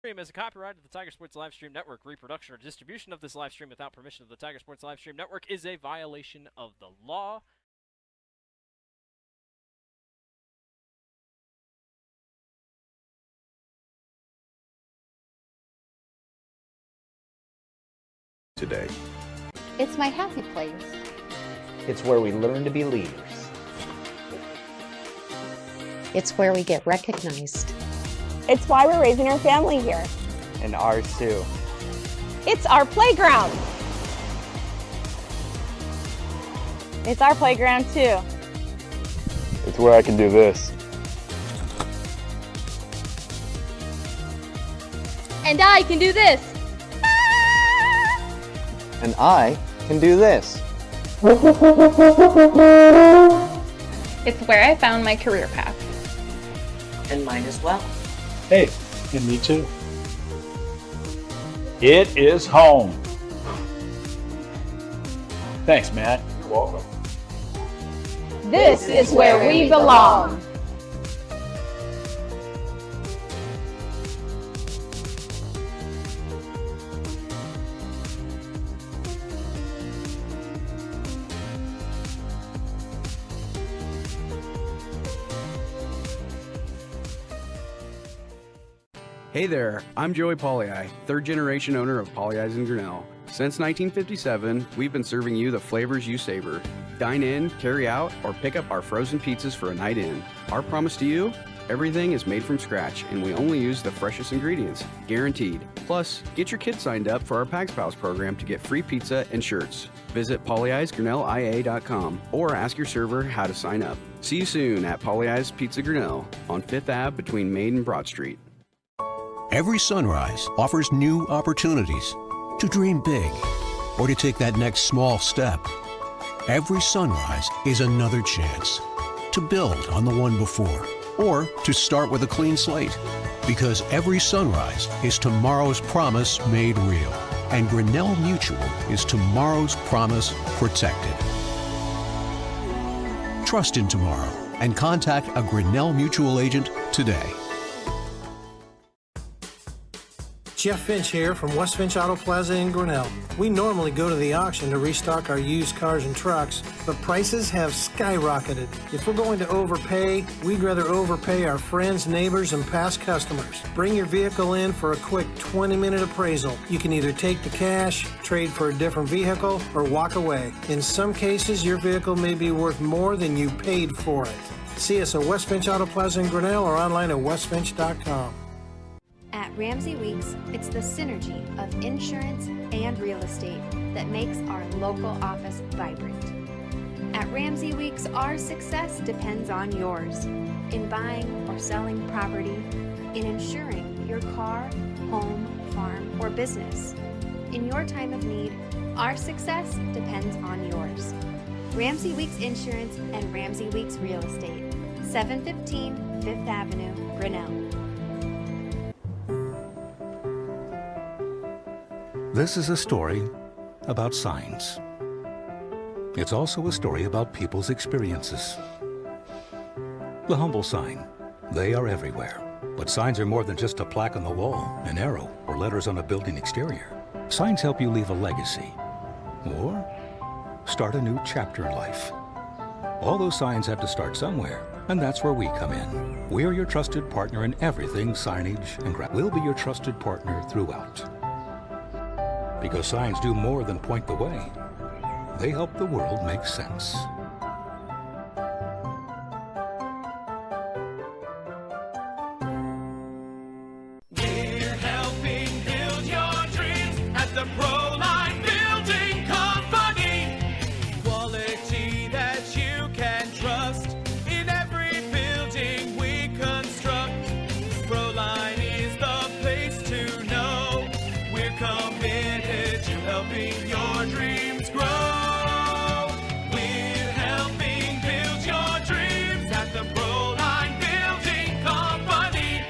Stream is a copyright of the Tiger Sports Livestream Network. Reproduction or distribution of this live stream without permission of the Tiger Sports Livestream Network is a violation of the law. Today. It's my happy place. It's where we learn to be leaders. It's where we get recognized. It's why we're raising our family here. And ours too. It's our playground. It's our playground too. It's where I can do this. And I can do this. And I can do this. It's where I found my career path. And mine as well. Hey, and me too. It is home. Thanks, Matt. You're welcome. This is where we belong. Hey there, I'm Joey Pollyi, third generation owner of Pollyi's in Grinnell. Since 1957, we've been serving you the flavors you savor. Dine in, carry out, or pick up our frozen pizzas for a night in. Our promise to you? Everything is made from scratch, and we only use the freshest ingredients, guaranteed. Plus, get your kids signed up for our Pags Pals program to get free pizza and shirts. Visit pollyi'sgrinnellia.com or ask your server how to sign up. See you soon at Pollyi's Pizza Grinnell on 5th Ave between Main and Broad Street. Every sunrise offers new opportunities to dream big or to take that next small step. Every sunrise is another chance to build on the one before or to start with a clean slate, because every sunrise is tomorrow's promise made real, and Grinnell Mutual is tomorrow's promise protected. Trust in tomorrow and contact a Grinnell Mutual agent today. Jeff Finch here from West Finch Auto Plaza in Grinnell. We normally go to the auction to restock our used cars and trucks, but prices have skyrocketed. If we're going to overpay, we'd rather overpay our friends, neighbors, and past customers. Bring your vehicle in for a quick 20-minute appraisal. You can either take the cash, trade for a different vehicle, or walk away. In some cases, your vehicle may be worth more than you paid for it. See us at West Finch Auto Plaza in Grinnell or online at westfinch.com. At Ramsey Weeks, it's the synergy of insurance and real estate that makes our local office vibrant. At Ramsey Weeks, our success depends on yours in buying or selling property, in insuring your car, home, farm, or business. In your time of need, our success depends on yours. Ramsey Weeks Insurance and Ramsey Weeks Real Estate, 715 5th Avenue, Grinnell. This is a story about signs. It's also a story about people's experiences. The humble sign. They are everywhere. But signs are more than just a plaque on the wall, an arrow, or letters on a building exterior. Signs help you leave a legacy or start a new chapter in life. All those signs have to start somewhere, and that's where we come in. We're your trusted partner in everything signage and we'll be your trusted partner throughout. Because signs do more than point the way. They help the world make sense. We're helping build your dreams at the Proline Building Company. Quality that you can trust in every building we construct. Proline is the place to know. We're committed to helping your dreams grow. We're helping build your dreams at the Proline Building Company.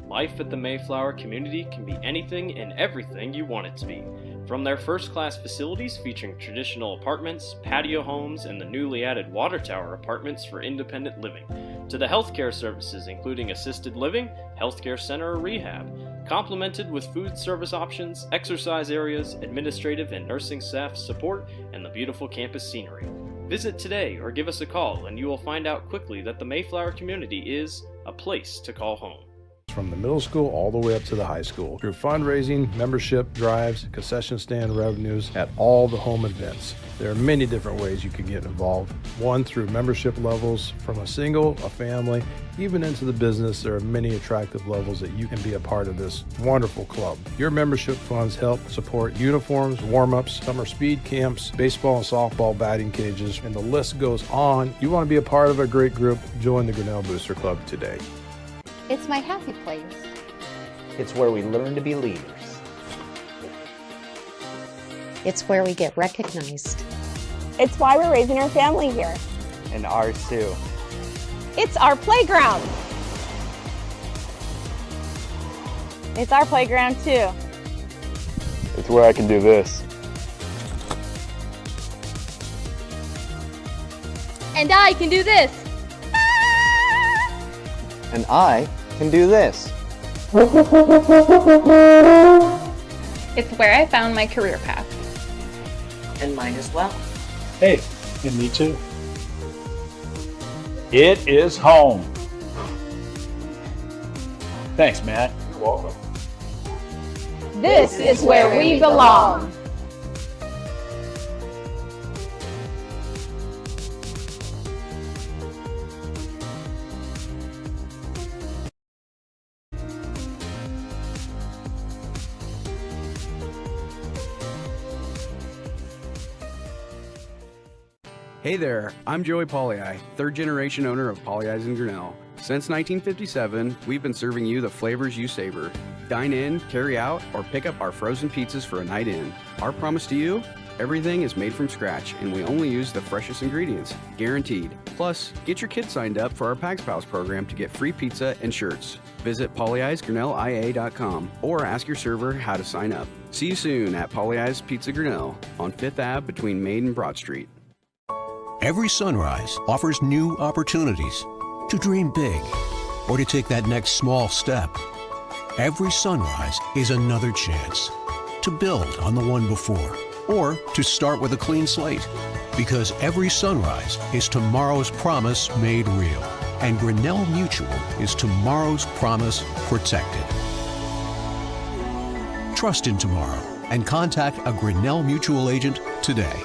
Life at the Mayflower community can be anything and everything you want it to be. From their first-class facilities featuring traditional apartments, patio homes, and the newly added water tower apartments for independent living, to the healthcare services including assisted living, healthcare center or rehab, complemented with food service options, exercise areas, administrative and nursing staff support, and the beautiful campus scenery. Visit today or give us a call and you will find out quickly that the Mayflower community is a place to call home. From the middle school all the way up to the high school, through fundraising, membership drives, concession stand revenues at all the home events. There are many different ways you can get involved. One, through membership levels from a single, a family, even into the business. There are many attractive levels that you can be a part of this wonderful club. Your membership funds help support uniforms, warm-ups, summer speed camps, baseball and softball batting cages, and the list goes on. You want to be a part of a great group? Join the Grinnell Booster Club today. It's my happy place. It's where we learn to be leaders. It's where we get recognized. It's why we're raising our family here. And ours too. It's our playground. It's our playground too. It's where I can do this. And I can do this. And I can do this. It's where I found my career path. And mine as well. Hey, and me too. It is home. Thanks, Matt. You're welcome. This is where we belong. Hey there, I'm Joey Pollei, third generation owner of Polley's in Grinnell. Since 1957, we've been serving you the flavors you savor. Dine in, carry out, or pick up our frozen pizzas for a night in. Our promise to you? Everything is made from scratch and we only use the freshest ingredients, guaranteed. Plus, get your kids signed up for our Pags Pals program to get free pizza and shirts. Visit polley'sgrinnellia.com or ask your server how to sign up. See you soon at Polley's Pizza Grinnell on 5th Ave between Main and Broad Street. Every sunrise offers new opportunities to dream big or to take that next small step. Every sunrise is another chance to build on the one before or to start with a clean slate, because every sunrise is tomorrow's promise made real, and Grinnell Mutual is tomorrow's promise protected. Trust in tomorrow and contact a Grinnell Mutual agent today.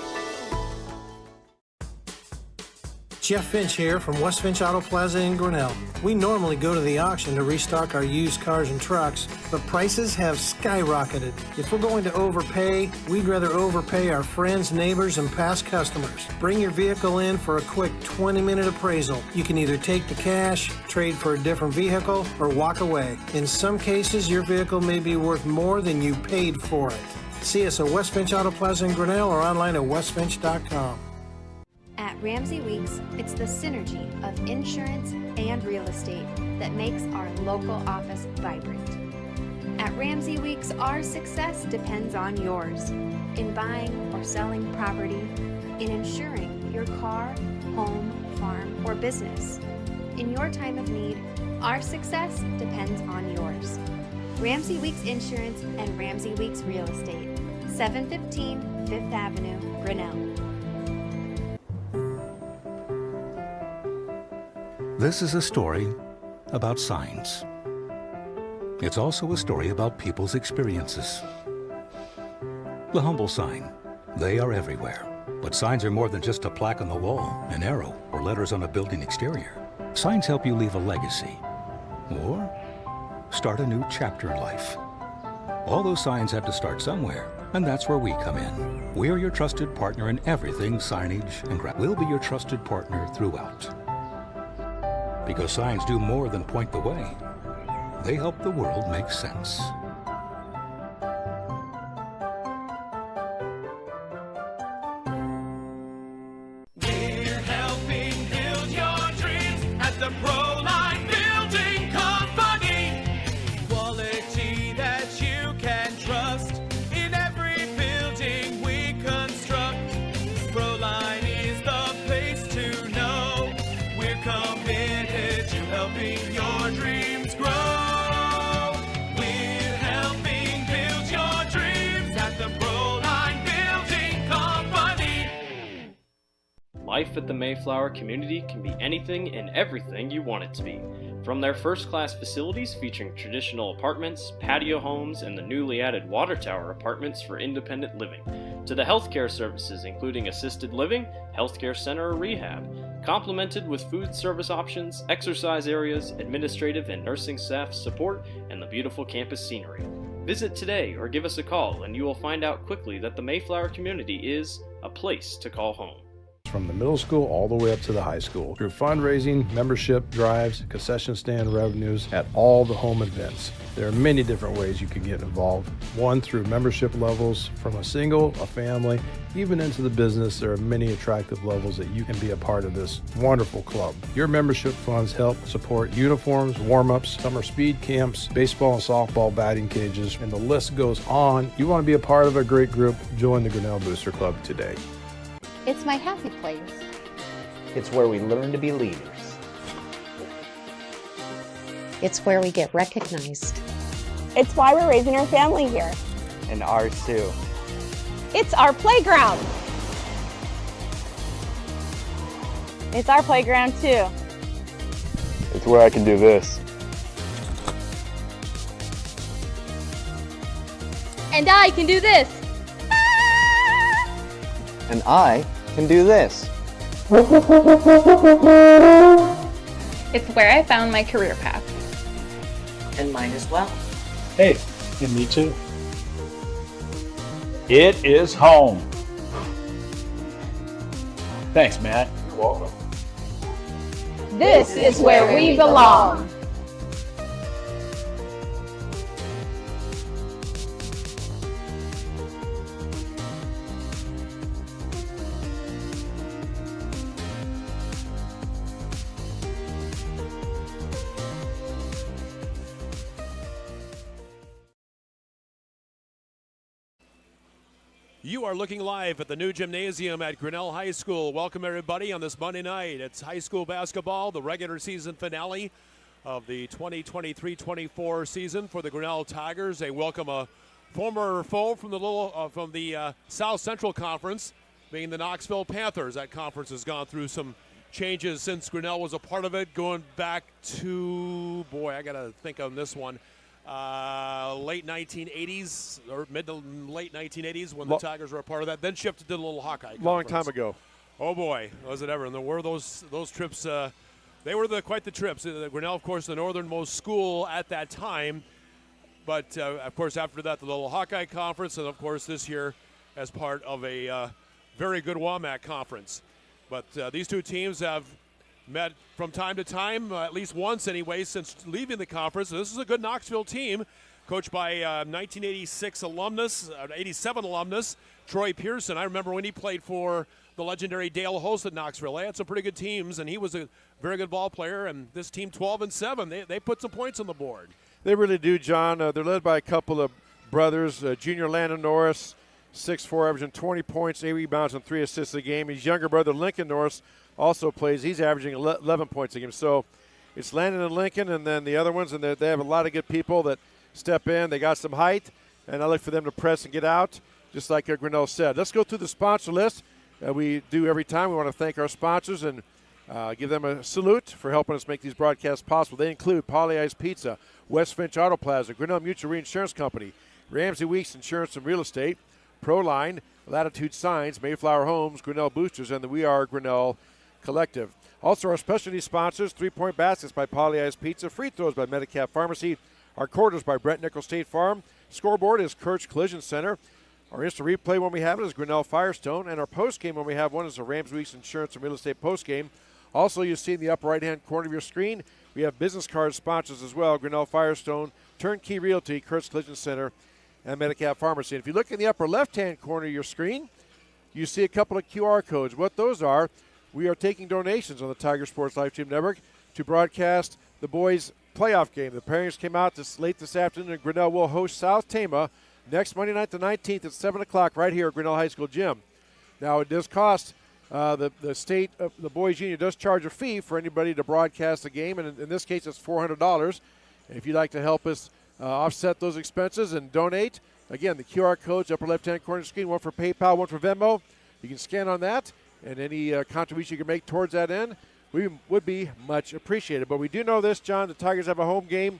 Jeff Finch here from West Finch Auto Plaza in Grinnell. We normally go to the auction to restock our used cars and trucks, but prices have skyrocketed. If we're going to overpay, we'd rather overpay our friends, neighbors, and past customers. Bring your vehicle in for a quick 20-minute appraisal. You can either take the cash, trade for a different vehicle, or walk away. In some cases, your vehicle may be worth more than you paid for it. See us at West Finch Auto Plaza in Grinnell or online at westfinch.com. At Ramsey Weeks, it's the synergy of insurance and real estate that makes our local office vibrant. At Ramsey Weeks, our success depends on yours in buying or selling property, in insuring your car, home, farm, or business. In your time of need, our success depends on yours. Ramsey Weeks Insurance and Ramsey Weeks Real Estate, 715 5th Avenue, Grinnell. This is a story about signs. It's also a story about people's experiences. The humble sign. They are everywhere. But signs are more than just a plaque on the wall, an arrow, or letters on a building exterior. Signs help you leave a legacy or start a new chapter in life. All those signs have to start somewhere, and that's where we come in. We're your trusted partner in everything signage and graphics. We'll be your trusted partner throughout. Because signs do more than point the way. They help the world make sense. We're helping build your dreams at the Proline Building Company. Quality that you can trust in every building we construct. Proline is the place to know. We're committed life at the Mayflower community can be anything and everything you want it to be. From their first-class facilities featuring traditional apartments, patio homes, and the newly added water tower apartments for independent living, to the healthcare services including assisted living, healthcare center or rehab, complemented with food service options, exercise areas, administrative and nursing staff support, and the beautiful campus scenery. Visit today or give us a call and you will find out quickly that the Mayflower community is a place to call home. From the middle school all the way up to the high school, through fundraising, membership drives, concession stand revenues at all the home events. There are many different ways you can get involved. One, through membership levels from a single, a family, even into the business. There are many attractive levels that you can be a part of this wonderful club. Your membership funds help support uniforms, warm-ups, summer speed camps, baseball and softball batting cages, and the list goes on. You want to be a part of a great group? Join the Grinnell Booster Club today. It's my happy place. It's where we learn to be leaders. It's where we get recognized. It's why we're raising our family here. And ours too. It's our playground. It's our playground too. It's where I can do this. And I can do this. And I can do this. It's where I found my career path. And mine as well. Hey, and me too. It is home. Thanks, Matt. You're welcome. This is where we belong. You are looking live at the new gymnasium at Grinnell High School. Welcome everybody on this Monday night. It's high school basketball, the regular season finale of the 2023-24 season for the Grinnell Tigers. They welcome a former foe from the South Central Conference, being the Knoxville Panthers. That conference has gone through some changes since Grinnell was a part of it, going back to, boy, I got to think on this one. Late 1980s or mid to late 1980s when the Tigers were a part of that, then shifted to the little Hawkeye Conference. Long time ago. Oh boy, was it ever. And there were those trips, they were quite the trips. Grinnell, of course, the northernmost school at that time, but of course after that the little Hawkeye Conference, and of course this year as part of a very good WAMAC conference. But these two teams have met from time to time, at least once anyway, since leaving the conference. This is a good Knoxville team, coached by 1986 alumnus, 87 alumnus, Troy Pearson. I remember when he played for the legendary Dale Host at Knoxville. They had some pretty good teams, and he was a very good ball player. And this team, 12-7, they put some points on the board. They really do, John. They're led by a couple of brothers, junior Landon Norris, 6'4", averaging 20 points, 8 rebounds, and 3 assists a game. His younger brother, Lincoln Norris, also plays. He's averaging 11 points a game. So it's Landon and Lincoln, and then the other ones, and they have a lot of good people that step in. They got some height, and I look for them to press and get out, just like Grinnell said. Let's go through the sponsor list. We do every time. We want to thank our sponsors and give them a salute for helping us make these broadcasts possible. They include Polly Ice Pizza, West Finch Auto Plaza, Grinnell Mutual Reinsurance Company, Ramsey Weeks Insurance and Real Estate, Proline, Latitude Signs, Mayflower Homes, Grinnell Boosters, and the We Are Grinnell Collective. Also, our specialty sponsors, 3-point baskets by Polly Ice Pizza, free throws by Medicap Pharmacy, our quarters by Brent Nickel State Farm, scoreboard is Kurtz Collision Center, our instant replay when we have it is Grinnell Firestone, and our post game when we have one is the Ramsey Weeks Insurance and Real Estate post game. Also, you see in the upper right-hand corner of your screen, we have business card sponsors as well, Grinnell Firestone, Turnkey Realty, Kurtz Collision Center, and Medicap Pharmacy. And if you look in the upper left-hand corner of your screen, you see a couple of QR codes. What those are, we are taking donations on the Tiger Sports Live Stream Network to broadcast the boys' playoff game. The pairings came out late this afternoon, and Grinnell will host South Tama next Monday night, the 19th at 7 o'clock right here at Grinnell High School Gym. Now, it does cost the state, the boys' union does charge a fee for anybody to broadcast the game, and in this case, it's $400. And if you'd like to help us offset those expenses and donate, again, the QR codes, upper left-hand corner of the screen, one for PayPal, one for Venmo. You can scan on that, and any contribution you can make towards that end, we would be much appreciated. But we do know this, John, the Tigers have a home game,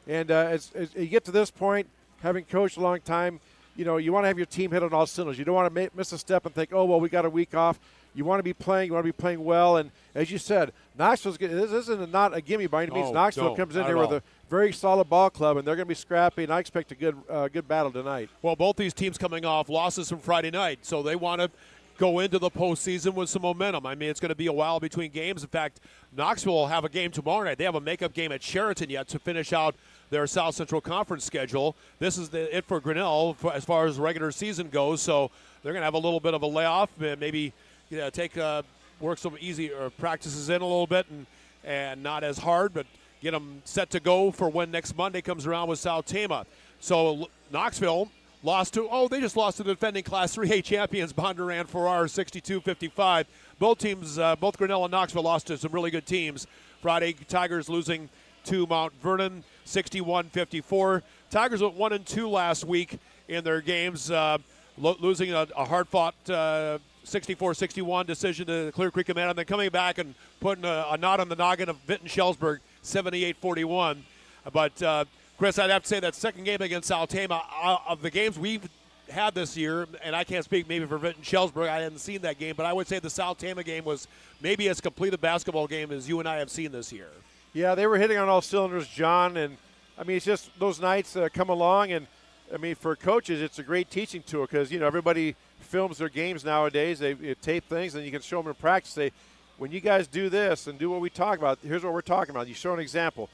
and as you get to this point, having coached a long time, you want to have your team hit on all cylinders. You don't want to miss a step and think, oh, well, we got a week off. You want to be playing. You want to be playing well. And as you said, Knoxville's good. This isn't not a gimme by any means. Knoxville comes in there with a very solid ball club, and they're going to be scrappy, and I expect a good battle tonight. Well, both these teams coming off losses from Friday night, so they want to go into the postseason with some momentum. I mean, it's going to be a while between games. In fact, Knoxville will have a game tomorrow night. They have a makeup game at Sheraton yet to finish out their South Central Conference schedule. This is it for Grinnell as far as regular season goes, so they're going to have a little bit of a layoff, maybe work some easy practices in a little bit and not as hard, but get them set to go for when next Monday comes around with South Tama. So Knoxville they just lost to the defending Class 3A champions Bondurant Farrar 62-55. Both teams, both Grinnell and Knoxville, lost to some really good teams. Friday, Tigers losing to Mount Vernon 61-54. Tigers went 1-2 last week in their games, losing a hard-fought 64-61 decision to Clear Creek Command, and then coming back and putting a knot on the noggin of Vinton-Shellsburg 78-41. But Chris, I'd have to say that second game against South Tama, of the games we've had this year, and I can't speak maybe for Vinton-Shellsburg, I hadn't seen that game, but I would say the South Tama game was maybe as complete a basketball game as you and I have seen this year. Yeah, they were hitting on all cylinders, John, and I mean, it's just those nights come along, and I mean, for coaches, it's a great teaching tool because, everybody films their games nowadays. They tape things, and you can show them in practice. Say, when you guys do this and do what we talk about, here's what we're talking about. You show an example.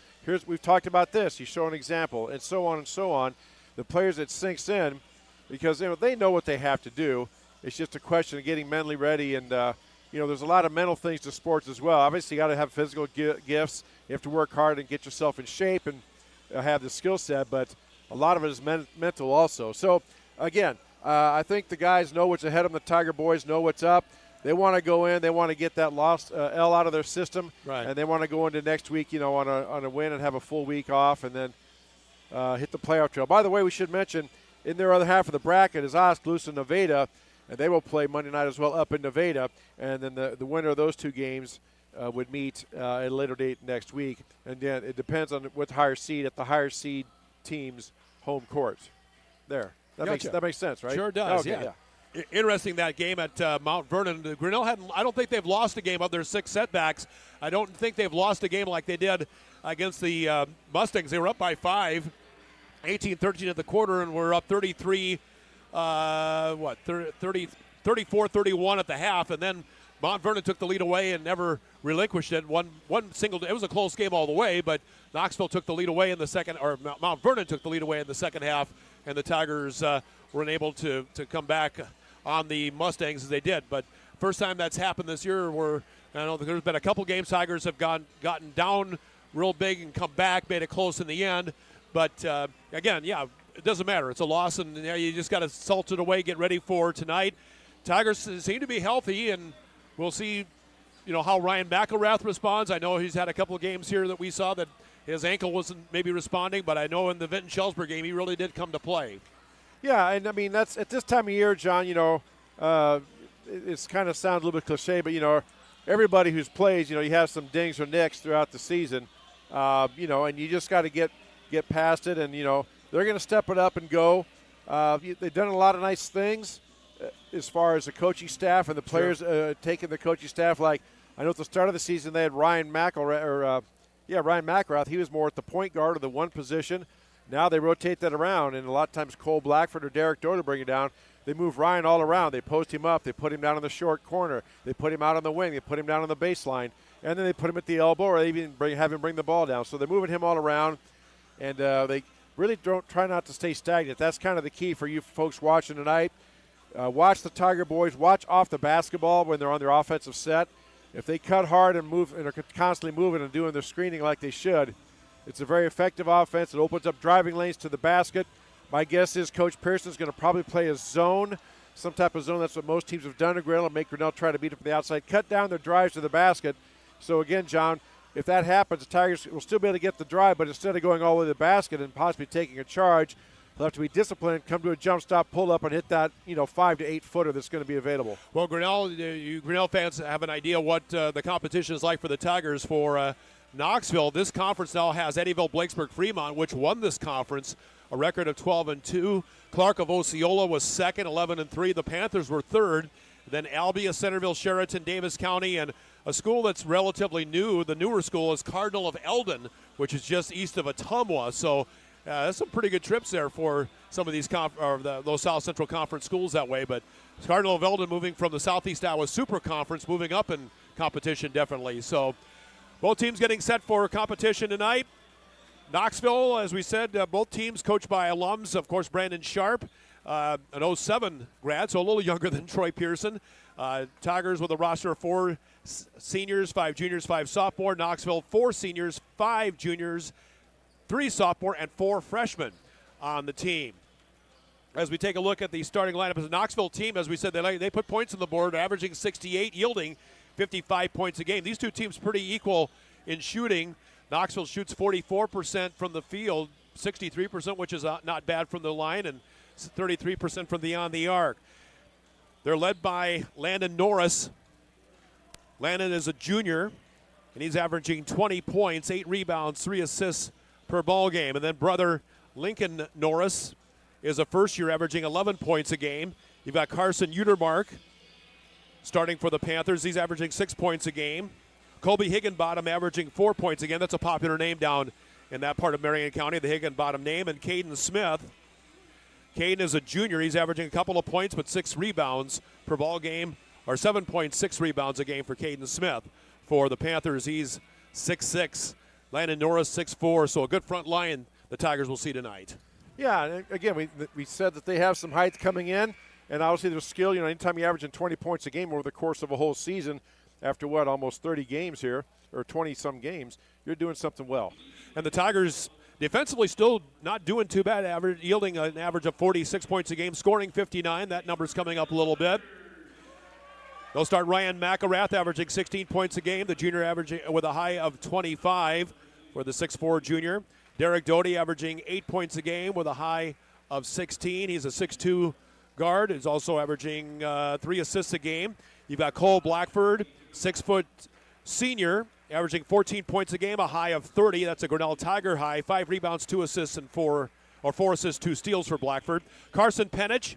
We've talked about this. You show an example, and so on and so on. The players, it sinks in because they know what they have to do. It's just a question of getting mentally ready, and there's a lot of mental things to sports as well. Obviously, you got to have physical gifts. You have to work hard and get yourself in shape and have the skill set, but a lot of it is mental also. So, again, I think the guys know what's ahead of them. The Tiger boys know what's up. They want to go in. They want to get that lost L out of their system, right. And they want to go into next week, on a win and have a full week off, and then hit the playoff trail. By the way, we should mention in their other half of the bracket is Oskaloosa, Nevada, and they will play Monday night as well up in Nevada. And then the winner of those two games would meet at a later date next week. And then it depends on what higher seed at the higher seed team's home court. There. That makes sense, right? Sure does, okay, yeah. Interesting, that game at Mount Vernon. Grinnell I don't think they've lost a game of their 6 setbacks. I don't think they've lost a game like they did against the Mustangs. They were up by 5, 18-13 at the quarter, and were up 34-31 at the half, and then Mount Vernon took the lead away and never relinquished it. It was a close game all the way, but Knoxville took the lead away in the second, or Mount Vernon took the lead away in the second half, and the Tigers were unable to come back on the Mustangs as they did. But first time that's happened this year, I know there's been a couple games Tigers have gotten down real big and come back, made it close in the end. But again, yeah, it doesn't matter. It's a loss, and you just got to salt it away, get ready for tonight. Tigers seem to be healthy, and we'll see, how Ryan McElrath responds. I know he's had a couple of games here that we saw that his ankle wasn't maybe responding, but I know in the Vinton-Shellsburg game he really did come to play. Yeah, and I mean, that's at this time of year, John, it's kind of sounds a little bit cliche, but, everybody who's plays, you have some dings or nicks throughout the season, and you just got to get past it, and, they're going to step it up and go. They've done a lot of nice things as far as the coaching staff and the players taking the coaching staff. Like, I know at the start of the season they had Ryan McElrath. He was more at the point guard or the one position. Now they rotate that around, and a lot of times Cole Blackford or Derek Doe to bring it down. They move Ryan all around. They post him up. They put him down in the short corner. They put him out on the wing. They put him down on the baseline. And then they put him at the elbow, or they even have him bring the ball down. So they're moving him all around, and they really try not to stay stagnant. That's kind of the key for you folks watching tonight. Watch the Tiger boys. Watch off the basketball when they're on their offensive set. If they cut hard and move and are constantly moving and doing their screening like they should, it's a very effective offense. It opens up driving lanes to the basket. My guess is Coach Pearson's going to probably play a zone, some type of zone. That's what most teams have done to Grinnell, and make Grinnell try to beat it from the outside, cut down their drives to the basket. So, again, John, if that happens, the Tigers will still be able to get the drive, but instead of going all the way to the basket and possibly taking a charge, He'll have to be disciplined, come to a jump stop, pull up, and hit that 5 to 8 footer that's going to be available. Well, Grinnell, you Grinnell fans have an idea what the competition is like for the Tigers for Knoxville. This conference now has Eddyville, Blakesburg, Fremont, which won this conference, a record of 12-2. Clark of Osceola was second, 11-3. The Panthers were third. Then Albia, Centerville, Sheraton, Davis County, and a school that's relatively new, the newer school, is Cardinal of Eldon, which is just east of Ottumwa. So that's some pretty good trips there for some of these those South Central Conference schools that way. But Cardinal of Eldon moving from the Southeast Iowa Super Conference, moving up in competition definitely. So both teams getting set for competition tonight. Knoxville, as we said, both teams coached by alums, of course, Brandon Sharp, an 07 grad, so a little younger than Troy Pearson. Tigers with a roster of 4 seniors, 5 juniors, 5 sophomore. Knoxville, 4 seniors, 5 juniors, 3 sophomore, and 4 freshmen on the team. As we take a look at the starting lineup, as a Knoxville team, as we said, they put points on the board, averaging 68, yielding 55 points a game. These two teams pretty equal in shooting. Knoxville shoots 44% from the field, 63%, which is not bad from the line, and 33% from beyond the arc. They're led by Landon Norris. Landon is a junior, and he's averaging 20 points, 8 rebounds, 3 assists per ball game. And then brother Lincoln Norris is a first year, averaging 11 points a game. You've got Carson Utermark starting for the Panthers. He's averaging 6 points a game. Colby Higginbottom averaging 4 points a game. That's a popular name down in that part of Marion County, the Higginbottom name. And Caden Smith. Caden is a junior. He's averaging a couple of points, but 6 rebounds per ball game, or 7.6 rebounds a game for Caden Smith. For the Panthers, he's 6'6". Landon Norris 6'4", so a good front line the Tigers will see tonight. Yeah, and again, we said that they have some height coming in, and obviously their skill. Anytime you're averaging 20 points a game over the course of a whole season, after almost 30 games here, or 20-some games, you're doing something well. And the Tigers defensively still not doing too bad, yielding an average of 46 points a game, scoring 59. That number's coming up a little bit. They'll start Ryan McElrath, averaging 16 points a game, the junior averaging with a high of 25 for the 6'4 junior. Derek Doty averaging 8 points a game with a high of 16. He's a 6'2 guard. He's also averaging 3 assists a game. You've got Cole Blackford, 6-foot senior, averaging 14 points a game, a high of 30. That's a Grinnell Tiger high. 5 rebounds, 2 assists, and 4 assists, 2 steals for Blackford. Carson Penich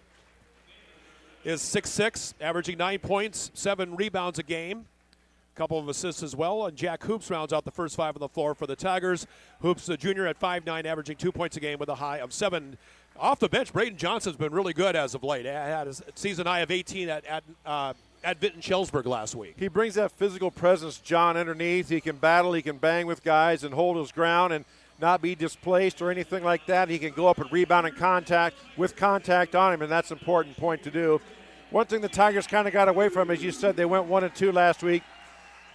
is 6'6", averaging 9 points, 7 rebounds a game. A couple of assists as well. And Jack Hoops rounds out the first 5 on the floor for the Tigers. Hoops, the junior, at 5'9", averaging 2 points a game with a high of 7. Off the bench, Braden Johnson's been really good as of late. Had a season high of 18 at Vinton Schellsburg last week. He brings that physical presence, John, underneath. He can battle, he can bang with guys and hold his ground and not be displaced or anything like that. He can go up and rebound in contact with contact on him, and that's an important point to do. One thing the Tigers kind of got away from, as you said, they went 1-2 last week.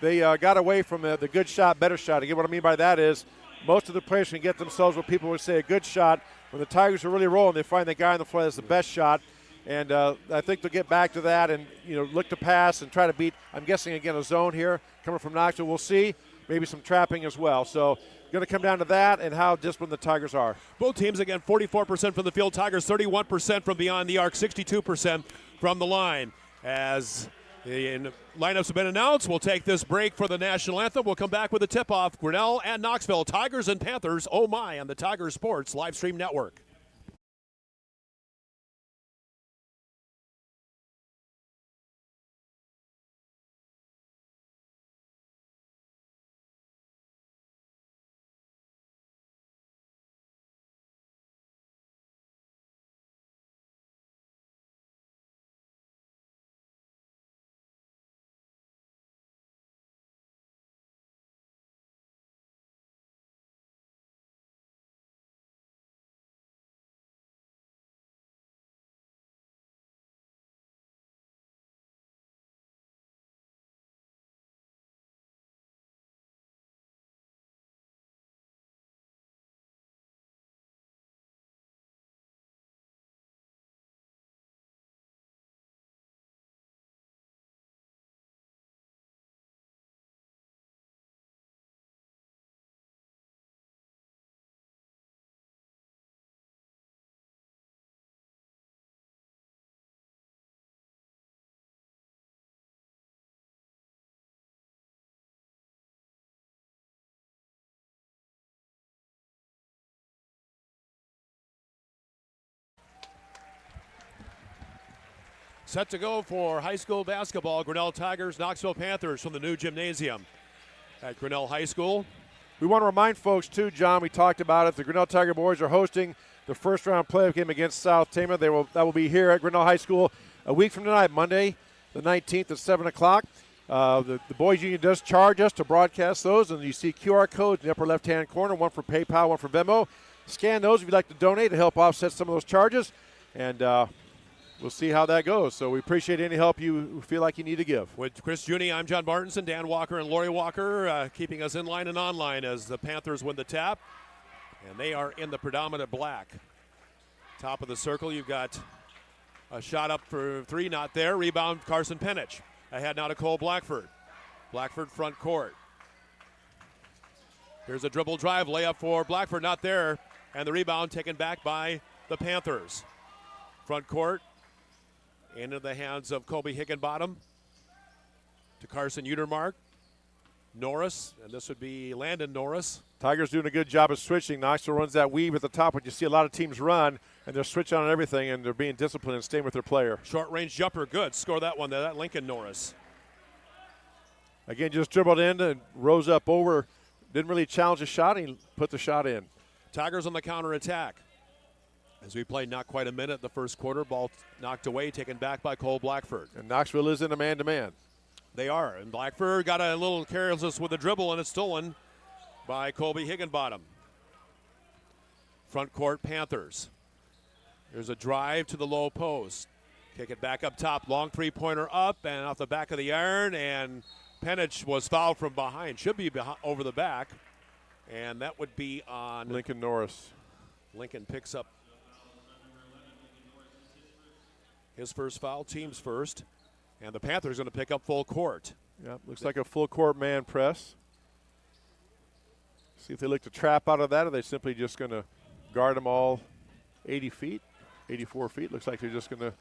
They got away from the good shot, better shot. Again, what I mean by that is most of the players can get themselves what people would say a good shot. When the Tigers are really rolling, they find the guy on the floor that's the best shot. And I think they'll get back to that and, look to pass and try to beat, I'm guessing, again, a zone here coming from Knoxville. We'll see. Maybe some trapping as well. So going to come down to that and how disciplined the Tigers are. Both teams, again, 44% from the field. Tigers 31% from beyond the arc, 62% from the line. As the lineups have been announced, we'll take this break for the national anthem. We'll come back with a tip-off. Grinnell and Knoxville, Tigers and Panthers, oh my, on the Tiger Sports Live Stream Network. Set to go for high school basketball. Grinnell Tigers, Knoxville Panthers from the new gymnasium at Grinnell High School. We want to remind folks, too, John, we talked about it. The Grinnell Tiger boys are hosting the first-round playoff game against South Tama. That will be here at Grinnell High School a week from tonight, Monday the 19th at 7 o'clock. The boys union does charge us to broadcast those, and you see QR codes in the upper left-hand corner, one for PayPal, one for Venmo. Scan those if you'd like to donate to help offset some of those charges, and we'll see how that goes. So we appreciate any help you feel like you need to give. With Chris Juni, I'm John Martinson, Dan Walker and Lori Walker keeping us in line and online as the Panthers win the tap, and they are in the predominant black. Top of the circle, you've got a shot up for three, not there. Rebound, Carson Penich. Ahead now to Cole Blackford. Blackford front court. Here's a dribble drive, layup for Blackford, not there. And the rebound taken back by the Panthers. Front court, into the hands of Colby Higginbottom. To Carson Utermark. Norris, and this would be Landon Norris. Tigers doing a good job of switching. Knoxville runs that weave at the top, but you see a lot of teams run, and they're switching on everything, and they're being disciplined and staying with their player. Short-range jumper, good. Score that one there, that Lincoln Norris. Again, just dribbled in and rose up over. Didn't really challenge the shot, and he put the shot in. Tigers on the counter-attack. As we played not quite a minute the first quarter, ball knocked away, taken back by Cole Blackford. And Knoxville is in a man-to-man. They are, and Blackford got a little careless with the dribble, and it's stolen by Colby Higginbottom. Front court Panthers. There's a drive to the low post. Kick it back up top, long three-pointer up and off the back of the iron, and Penich was fouled from behind. Should be over the back, and that would be on Lincoln Norris. Lincoln picks up his first foul, team's first. And the Panthers going to pick up full court. Yeah, looks like a full court man press. See if they look to trap out of that, or they simply just going to guard them all 80 feet, 84 feet. Looks like they're just going to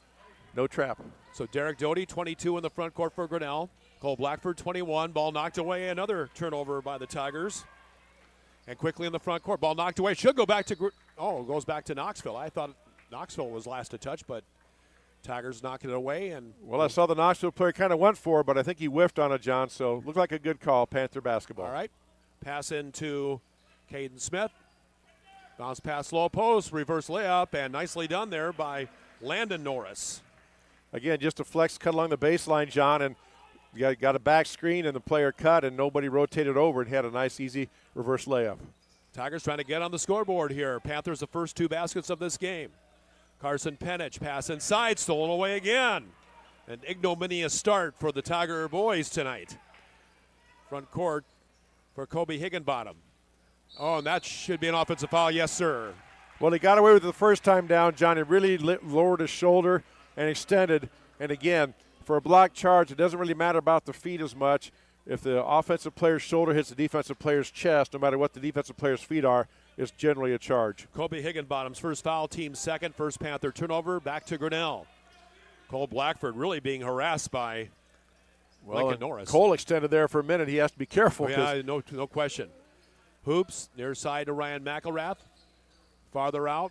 no trap. So Derek Doty, 22 in the front court for Grinnell. Cole Blackford, 21. Ball knocked away. Another turnover by the Tigers. And quickly in the front court. Ball knocked away. Should go back to goes back to Knoxville. I thought Knoxville was last to touch, but Tigers knocking it away. And well, I saw the Knoxville player kind of went for it, but I think he whiffed on it, John. So looked like a good call, Panther basketball. All right. Pass into Caden Smith. Bounce pass low post, reverse layup, and nicely done there by Landon Norris. Again, just a flex cut along the baseline, John, and you got a back screen and the player cut, and nobody rotated over and had a nice, easy reverse layup. Tigers trying to get on the scoreboard here. Panthers the first two baskets of this game. Carson Penich, pass inside, stolen away again. An ignominious start for the Tiger boys tonight. Front court for Colby Higginbottom. Oh, and that should be an offensive foul. Yes, sir. Well, he got away with it the first time down, John. He really lowered his shoulder and extended. And again, for a block charge, it doesn't really matter about the feet as much. If the offensive player's shoulder hits the defensive player's chest, no matter what the defensive player's feet are, it's generally a charge. Colby Higginbottom's first foul, team second. First Panther turnover, back to Grinnell. Cole Blackford really being harassed by Lincoln Norris. Cole extended there for a minute. He has to be careful. Oh, yeah, no question. Hoops, near side to Ryan McElrath. Farther out.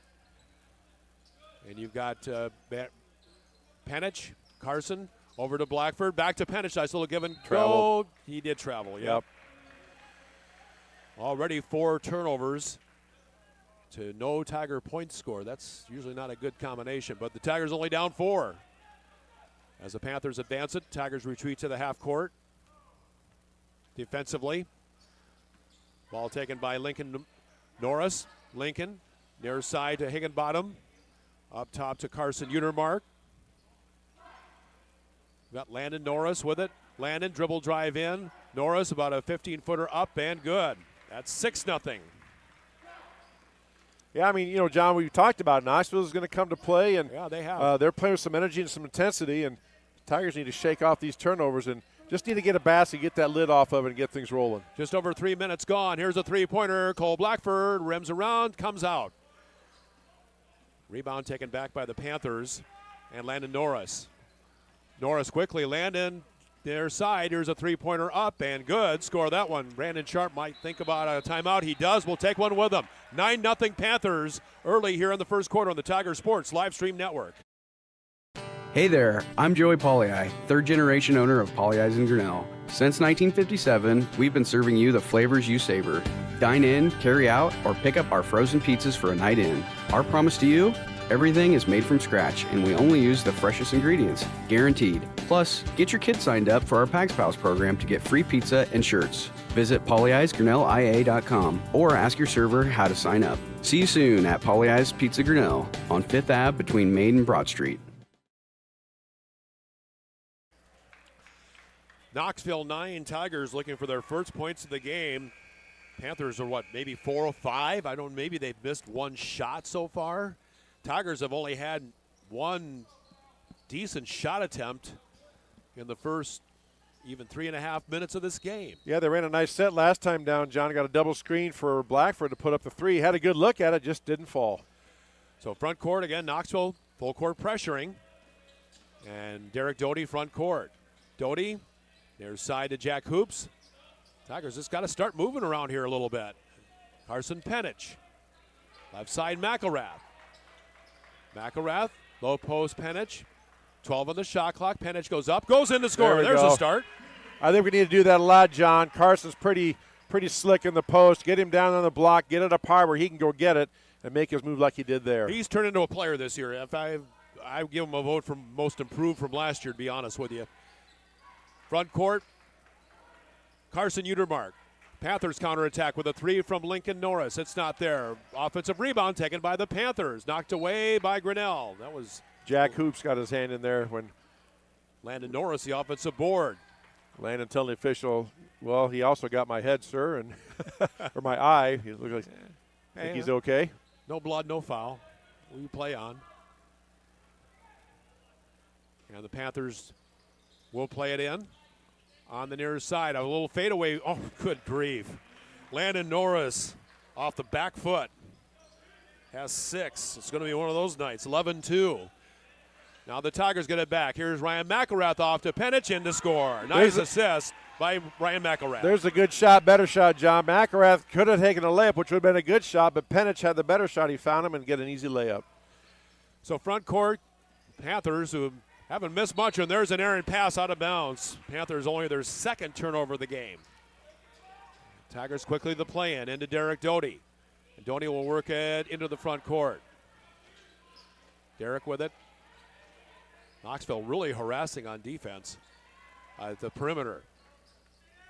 And you've got Penich, Carson, over to Blackford. Back to Penich. Nice little give and go. He did travel, yep. Already 4 turnovers to no Tiger point score. That's usually not a good combination, but the Tigers only down 4. As the Panthers advance it, Tigers retreat to the half court. Defensively, ball taken by Lincoln Norris. Lincoln, near side to Higginbottom. Up top to Carson Utermark. Got Landon Norris with it. Landon, dribble drive in. Norris about a 15-footer up and good. That's 6-0. Yeah, I mean, John, we talked about Knoxville is going to come to play, and yeah, they have. They're playing with some energy and some intensity, and Tigers need to shake off these turnovers and just need to get a basket, get that lid off of it, and get things rolling. Just over 3 minutes gone. Here's a three-pointer. Cole Blackford rims around, comes out. Rebound taken back by the Panthers and Landon Norris. Norris quickly, Landon, their side. Here's a three-pointer up and good. Score that one. Brandon Sharp might think about a timeout. He does. We'll take one with him. 9-0 Panthers early here in the first quarter on the Tiger Sports Live Stream Network. Hey there, I'm Joey Pollei, third generation owner of Polley's in Grinnell. Since 1957, we've been serving you the flavors you savor. Dine in, carry out, or pick up our frozen pizzas for a night in. Our promise to you? Everything is made from scratch, and we only use the freshest ingredients, guaranteed. Plus, get your kids signed up for our Pags Pals program to get free pizza and shirts. Visit polleisgrinnellia.com or ask your server how to sign up. See you soon at Polley's Pizza Grinnell on 5th Ave between Main and Broad Street. Knoxville 9, Tigers looking for their first points of the game. Panthers are what, maybe 4 or 5? I don't know, maybe they've missed one shot so far. Tigers have only had one decent shot attempt in the first even 3.5 minutes of this game. Yeah, they ran a nice set last time down. John got a double screen for Blackford to put up the three. Had a good look at it, just didn't fall. So front court again, Knoxville full court pressuring. And Derek Doty front court. Doty, near side to Jack Hoops. Tigers just got to start moving around here a little bit. Carson Penich. Left side McElrath. McElrath, low post Penich. 12 on the shot clock. Penich goes up, goes in to score. There's a start. I think we need to do that a lot, John. Carson's pretty slick in the post. Get him down on the block. Get it up high where he can go get it and make his move like he did there. He's turned into a player this year. If I give him a vote for most improved from last year, to be honest with you. Front court, Carson Utermark. Panthers counterattack with a three from Lincoln Norris. It's not there. Offensive rebound taken by the Panthers. Knocked away by Grinnell. That was Jack Hoops got his hand in there when Landon Norris, the offensive board. Landon telling the official, well, he also got my head, sir, and or my eye. He looked like think he's okay. No blood, no foul. We play on. And the Panthers will play it in. On the near side, a little fadeaway. Oh, good grief. Landon Norris off the back foot. Has 6. It's going to be one of those nights. 11-2. Now the Tigers get it back. Here's Ryan McElrath off to Penich in to score. Nice assist by Ryan McElrath. There's a good shot, better shot, John. McElrath could have taken a layup, which would have been a good shot, but Penich had the better shot. He found him and get an easy layup. So front court, Panthers, who haven't missed much, and there's an errant pass out of bounds. Panthers only their second turnover of the game. Tigers quickly the play-in into Derek Doty. And Doty will work it into the front court. Derek with it. Knoxville really harassing on defense at the perimeter.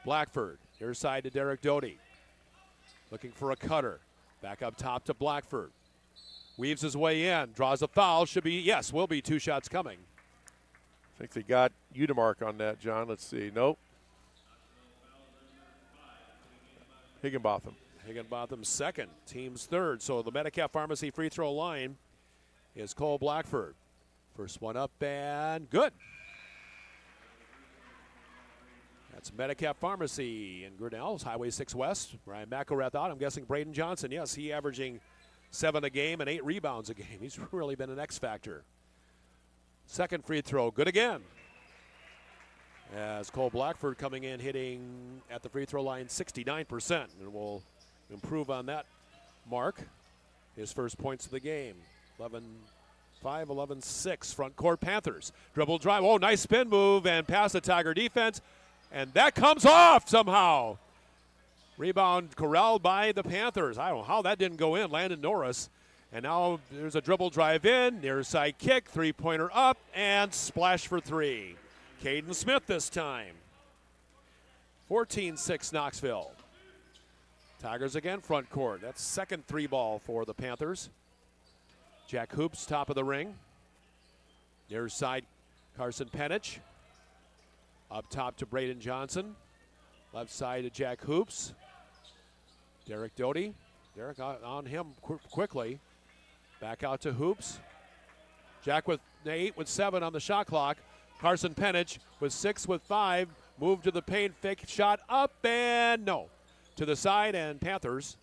Blackford, near side to Derek Doty. Looking for a cutter. Back up top to Blackford. Weaves his way in, draws a foul. Should be, yes, will be 2 shots coming. I think they got Udemark on that, John. Let's see. Nope. Higginbotham. Higginbotham's second, team's third. So the Medicap Pharmacy free throw line is Cole Blackford. First one up and good. That's Medicap Pharmacy in Grinnell's Highway 6 West. Ryan McElrath out. I'm guessing Braden Johnson. Yes, he averaging 7 a game and 8 rebounds a game. He's really been an X factor. Second free throw, good again. As Cole Blackford coming in hitting at the free throw line 69%, and will improve on that mark. His first points of the game. 11-5, 11-6, front court Panthers. Dribble drive, oh, nice spin move and pass the Tiger defense, and that comes off somehow. Rebound corralled by the Panthers. I don't know how that didn't go in, Landon Norris. And now there's a dribble drive in, near side kick, three-pointer up, and splash for 3. Caden Smith this time. 14-6 Knoxville. Tigers again front court. That's second 3-ball for the Panthers. Jack Hoops, top of the ring. Near side, Carson Penich. Up top to Braden Johnson. Left side to Jack Hoops. Derek Doty. Derek on him quickly. Back out to Hoops. Jack with 8 with 7 on the shot clock. Carson Penich with 6 with 5. Move to the paint, fake shot up and no. To the side and Panthers.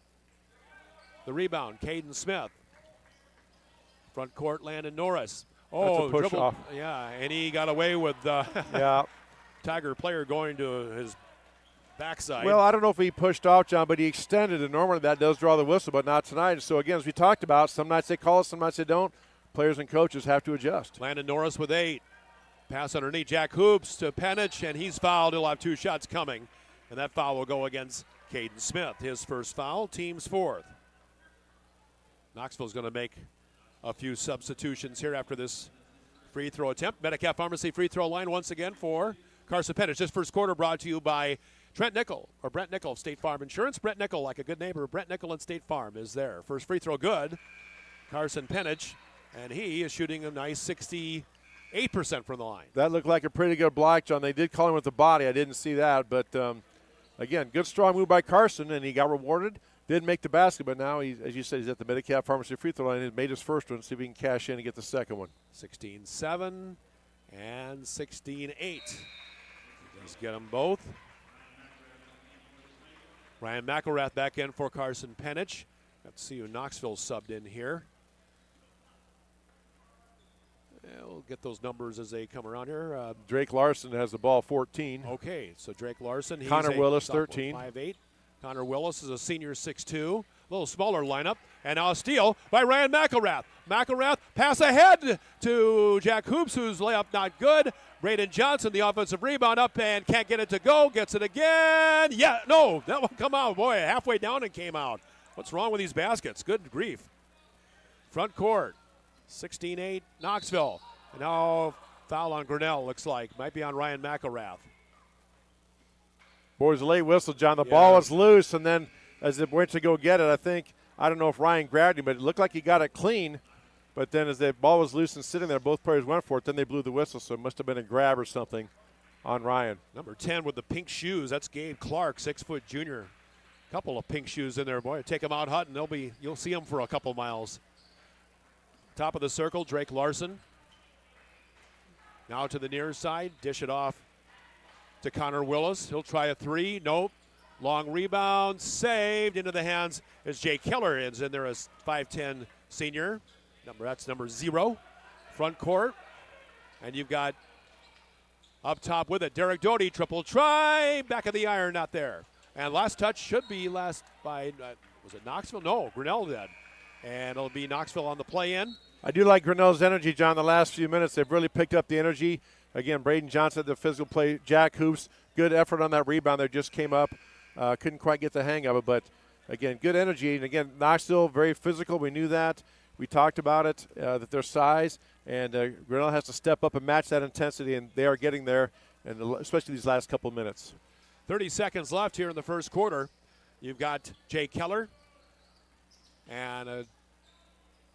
The rebound, Caden Smith. Front court, Landon Norris. Oh, push dribble, off. Yeah, and he got away with yeah. Tiger player going to his backside. Well, I don't know if he pushed off, John, but he extended, and normally that does draw the whistle, but not tonight. So, again, as we talked about, some nights they call it, some nights they don't. players and coaches have to adjust. Landon Norris with 8. Pass underneath. Jack Hoops to Penich, and he's fouled. He'll have 2 shots coming, and that foul will go against Caden Smith. His first foul, team's 4th. Knoxville's going to make a few substitutions here after this free throw attempt. Medicap Pharmacy free throw line once again for Carson Penich. This first quarter brought to you by Brent Nickel of State Farm Insurance. Brent Nickel, like a good neighbor, Brent Nickel and State Farm is there. First free throw good. Carson Penich, and he is shooting a nice 68% from the line. That looked like a pretty good block, John. They did call him with the body. I didn't see that, but again, good strong move by Carson, and he got rewarded. Didn't make the basket, but now, as you said, he's at the Medicap Pharmacy free throw line. He made his first one. See if he can cash in and get the second one. 16-7 and 16-8. Let's get them both. Ryan McElrath back in for Carson Penich. Let's see who Knoxville subbed in here. Yeah, we'll get those numbers as they come around here. Drake Larson has the ball, 14. Okay, so Drake Larson. Connor Willis, 13. 5'8". Connor Willis is a senior, 6'2". A little smaller lineup. And now a steal by Ryan McElrath. McElrath pass ahead to Jack Hoops, whose layup not good. Braden Johnson, the offensive rebound up and can't get it to go. Gets it again. Yeah, no, that one come out. Boy, halfway down and came out. What's wrong with these baskets? Good grief. Front court, 16-8 Knoxville. And now foul on Grinnell, looks like. Might be on Ryan McElrath. Boys, a late whistle, John. The ball was loose, and then as it went to go get it, I don't know if Ryan grabbed him, but it looked like he got it clean. But then as the ball was loose and sitting there, both players went for it. Then they blew the whistle, so it must have been a grab or something on Ryan. Number 10 with the pink shoes, that's Gabe Clark, 6-foot junior. Couple of pink shoes in there, boy. Take them out, Hutton. You'll see them for a couple miles. Top of the circle, Drake Larson. Now to the near side, dish it off to Connor Willis. He'll try a 3. Nope. Long rebound, saved into the hands as Jay Keller is in there as 5'10 senior. That's number 0. Front court. And you've got up top with it, Derek Doty, triple try. Back of the iron, not there. And last touch should be last by, was it Knoxville? No, Grinnell did. And it'll be Knoxville on the play-in. I do like Grinnell's energy, John, the last few minutes. They've really picked up the energy. Again, Braden Johnson, the physical play. Jack Hoops, good effort on that rebound. They just came up. Couldn't quite get the hang of it, but again, good energy. And again, Knoxville, very physical. We knew that. We talked about it, that their size. And Grinnell has to step up and match that intensity, and they are getting there, and especially these last couple minutes. 30 seconds left here in the first quarter. You've got Jay Keller and a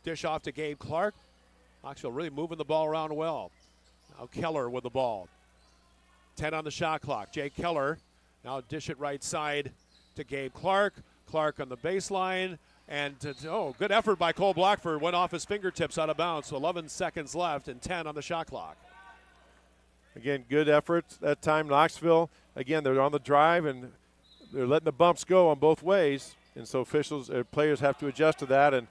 dish off to Gabe Clark. Knoxville really moving the ball around well. Now Keller with the ball. 10 on the shot clock. Jay Keller now dish it right side to Gabe Clark. Clark on the baseline. And good effort by Cole Blackford. Went off his fingertips out of bounds. So 11 seconds left and 10 on the shot clock. Again, good effort that time. Knoxville, again, they're on the drive and they're letting the bumps go on both ways. And so players have to adjust to that and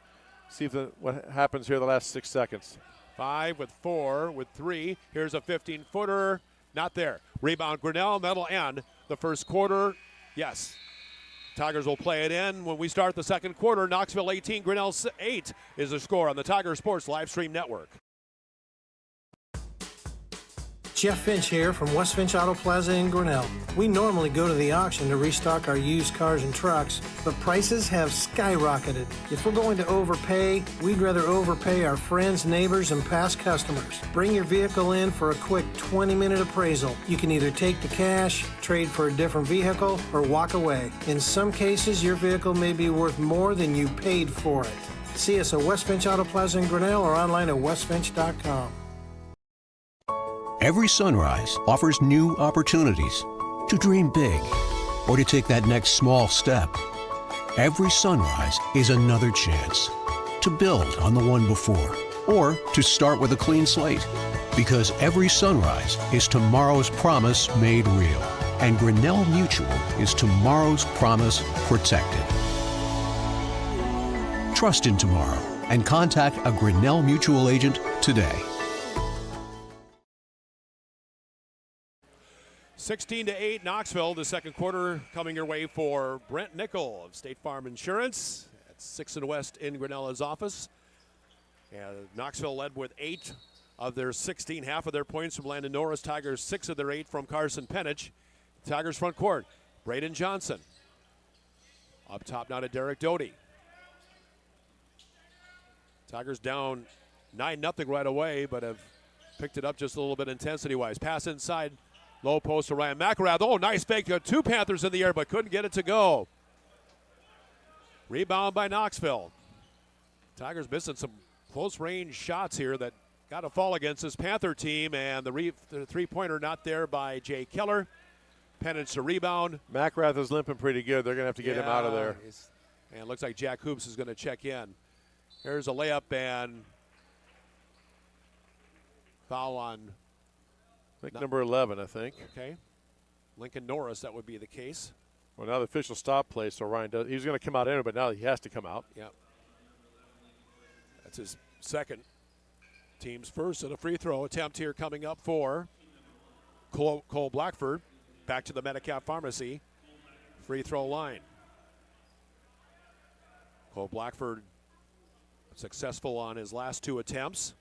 see what happens here the last 6 seconds. 5 with 4 with 3. Here's a 15-footer. Not there. Rebound Grinnell. That'll end the first quarter. Yes. Tigers will play it in when we start the second quarter. Knoxville 18, Grinnell 8 is the score on the Tiger Sports Live Stream Network. Jeff Finch here from West Finch Auto Plaza in Grinnell. We normally go to the auction to restock our used cars and trucks, but prices have skyrocketed. If we're going to overpay, we'd rather overpay our friends, neighbors, and past customers. Bring your vehicle in for a quick 20-minute appraisal. You can either take the cash, trade for a different vehicle, or walk away. In some cases, your vehicle may be worth more than you paid for it. See us at West Finch Auto Plaza in Grinnell or online at westfinch.com. Every sunrise offers new opportunities to dream big or to take that next small step. Every sunrise is another chance to build on the one before or to start with a clean slate. Because every sunrise is tomorrow's promise made real. And Grinnell Mutual is tomorrow's promise protected. Trust in tomorrow and contact a Grinnell Mutual agent today. 16-8 Knoxville. The second quarter coming your way for Brent Nickel of State Farm Insurance at 6th and West in Grinnella's office. Knoxville led with 8 of their 16, half of their points from Landon Norris. Tigers 6 of their 8 from Carson Penich. Tigers front court, Braden Johnson. Up top now to Derek Doty. Tigers down 9-0 right away, but have picked it up just a little bit intensity-wise. Pass inside, low post to Ryan McElrath. Oh, nice fake. 2 Panthers in the air, but couldn't get it to go. Rebound by Knoxville. Tigers missing some close-range shots here that got to fall against this Panther team, and the three-pointer not there by Jay Keller. Penance to rebound. McElrath is limping pretty good. They're going to have to get him out of there. And it looks like Jack Hoops is going to check in. Here's a layup and foul on number 11, I think. Okay. Lincoln Norris, that would be the case. Well, now the official stop play, so Ryan does. He was going to come out anyway, but now he has to come out. Yep. That's his second. Team's first and a free throw attempt here coming up for Cole Blackford. Back to the Medicap Pharmacy free throw line. Cole Blackford successful on his last 2 attempts.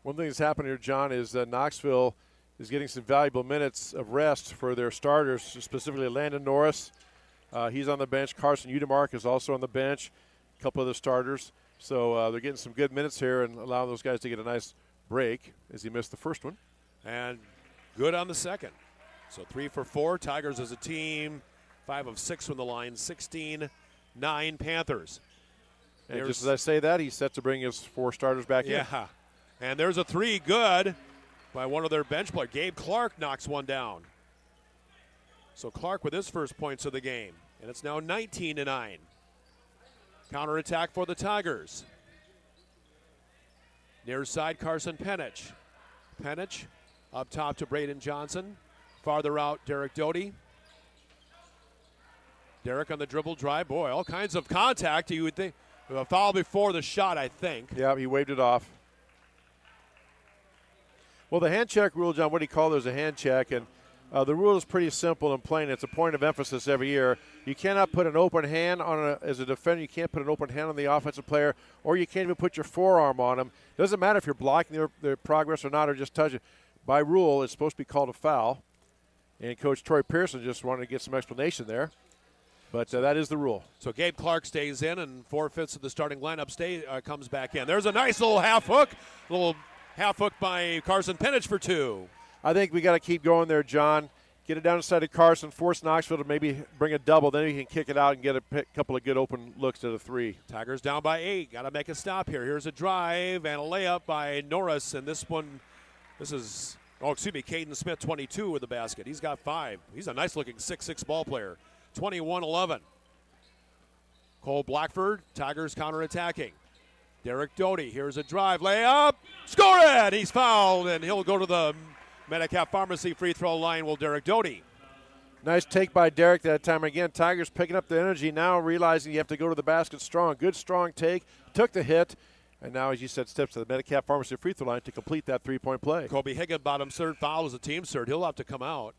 One thing that's happened here, John, is that Knoxville is getting some valuable minutes of rest for their starters, specifically Landon Norris. He's on the bench. Carson Udemark is also on the bench. A couple of the starters. So they're getting some good minutes here and allowing those guys to get a nice break as he missed the first one. And good on the second. So 3 for 4. Tigers as a team, 5 of 6 from the line, 16-9 Panthers. And just as I say that, he's set to bring his 4 starters back in. Yeah. And there's a 3 good by one of their bench players. Gabe Clark knocks one down. So Clark with his first points of the game. And it's now 19-9. Counterattack for the Tigers. Near side, Carson Penich. Penich up top to Braden Johnson. Farther out, Derek Doty. Derek on the dribble drive. Boy, all kinds of contact. You would think a foul before the shot, I think. Yeah, he waved it off. Well, the hand check rule, John, what do you call there's a hand check? And the rule is pretty simple and plain. It's a point of emphasis every year. You cannot put an open hand on as a defender. You can't put an open hand on the offensive player, or you can't even put your forearm on them. It doesn't matter if you're blocking their progress or not, or just touch it. By rule, it's supposed to be called a foul. And Coach Troy Pearson just wanted to get some explanation there. But that is the rule. So Gabe Clark stays in, and 4/5 of the starting lineup comes back in. There's a nice little half hook by Carson Penich for 2. I think we got to keep going there, John. Get it down inside of Carson, force Knoxville to maybe bring a double. Then you can kick it out and get a couple of good open looks to the 3. Tigers down by 8. Got to make a stop here. Here's a drive and a layup by Norris. And Caden Smith, 22 with the basket. He's got 5. He's a nice-looking 6'6" ball player. 21-11. Cole Blackford, Tigers counterattacking. Derek Doty, here's a drive, layup, score it! He's fouled, and he'll go to the Medicap Pharmacy free throw line, will Derek Doty. Nice take by Derek that time. Again, Tigers picking up the energy now, realizing you have to go to the basket strong. Good, strong take, took the hit, and now, as you said, steps to the Medicap Pharmacy free throw line to complete that 3-point play. Kobe Higginbottom's third foul is a team third. He'll have to come out.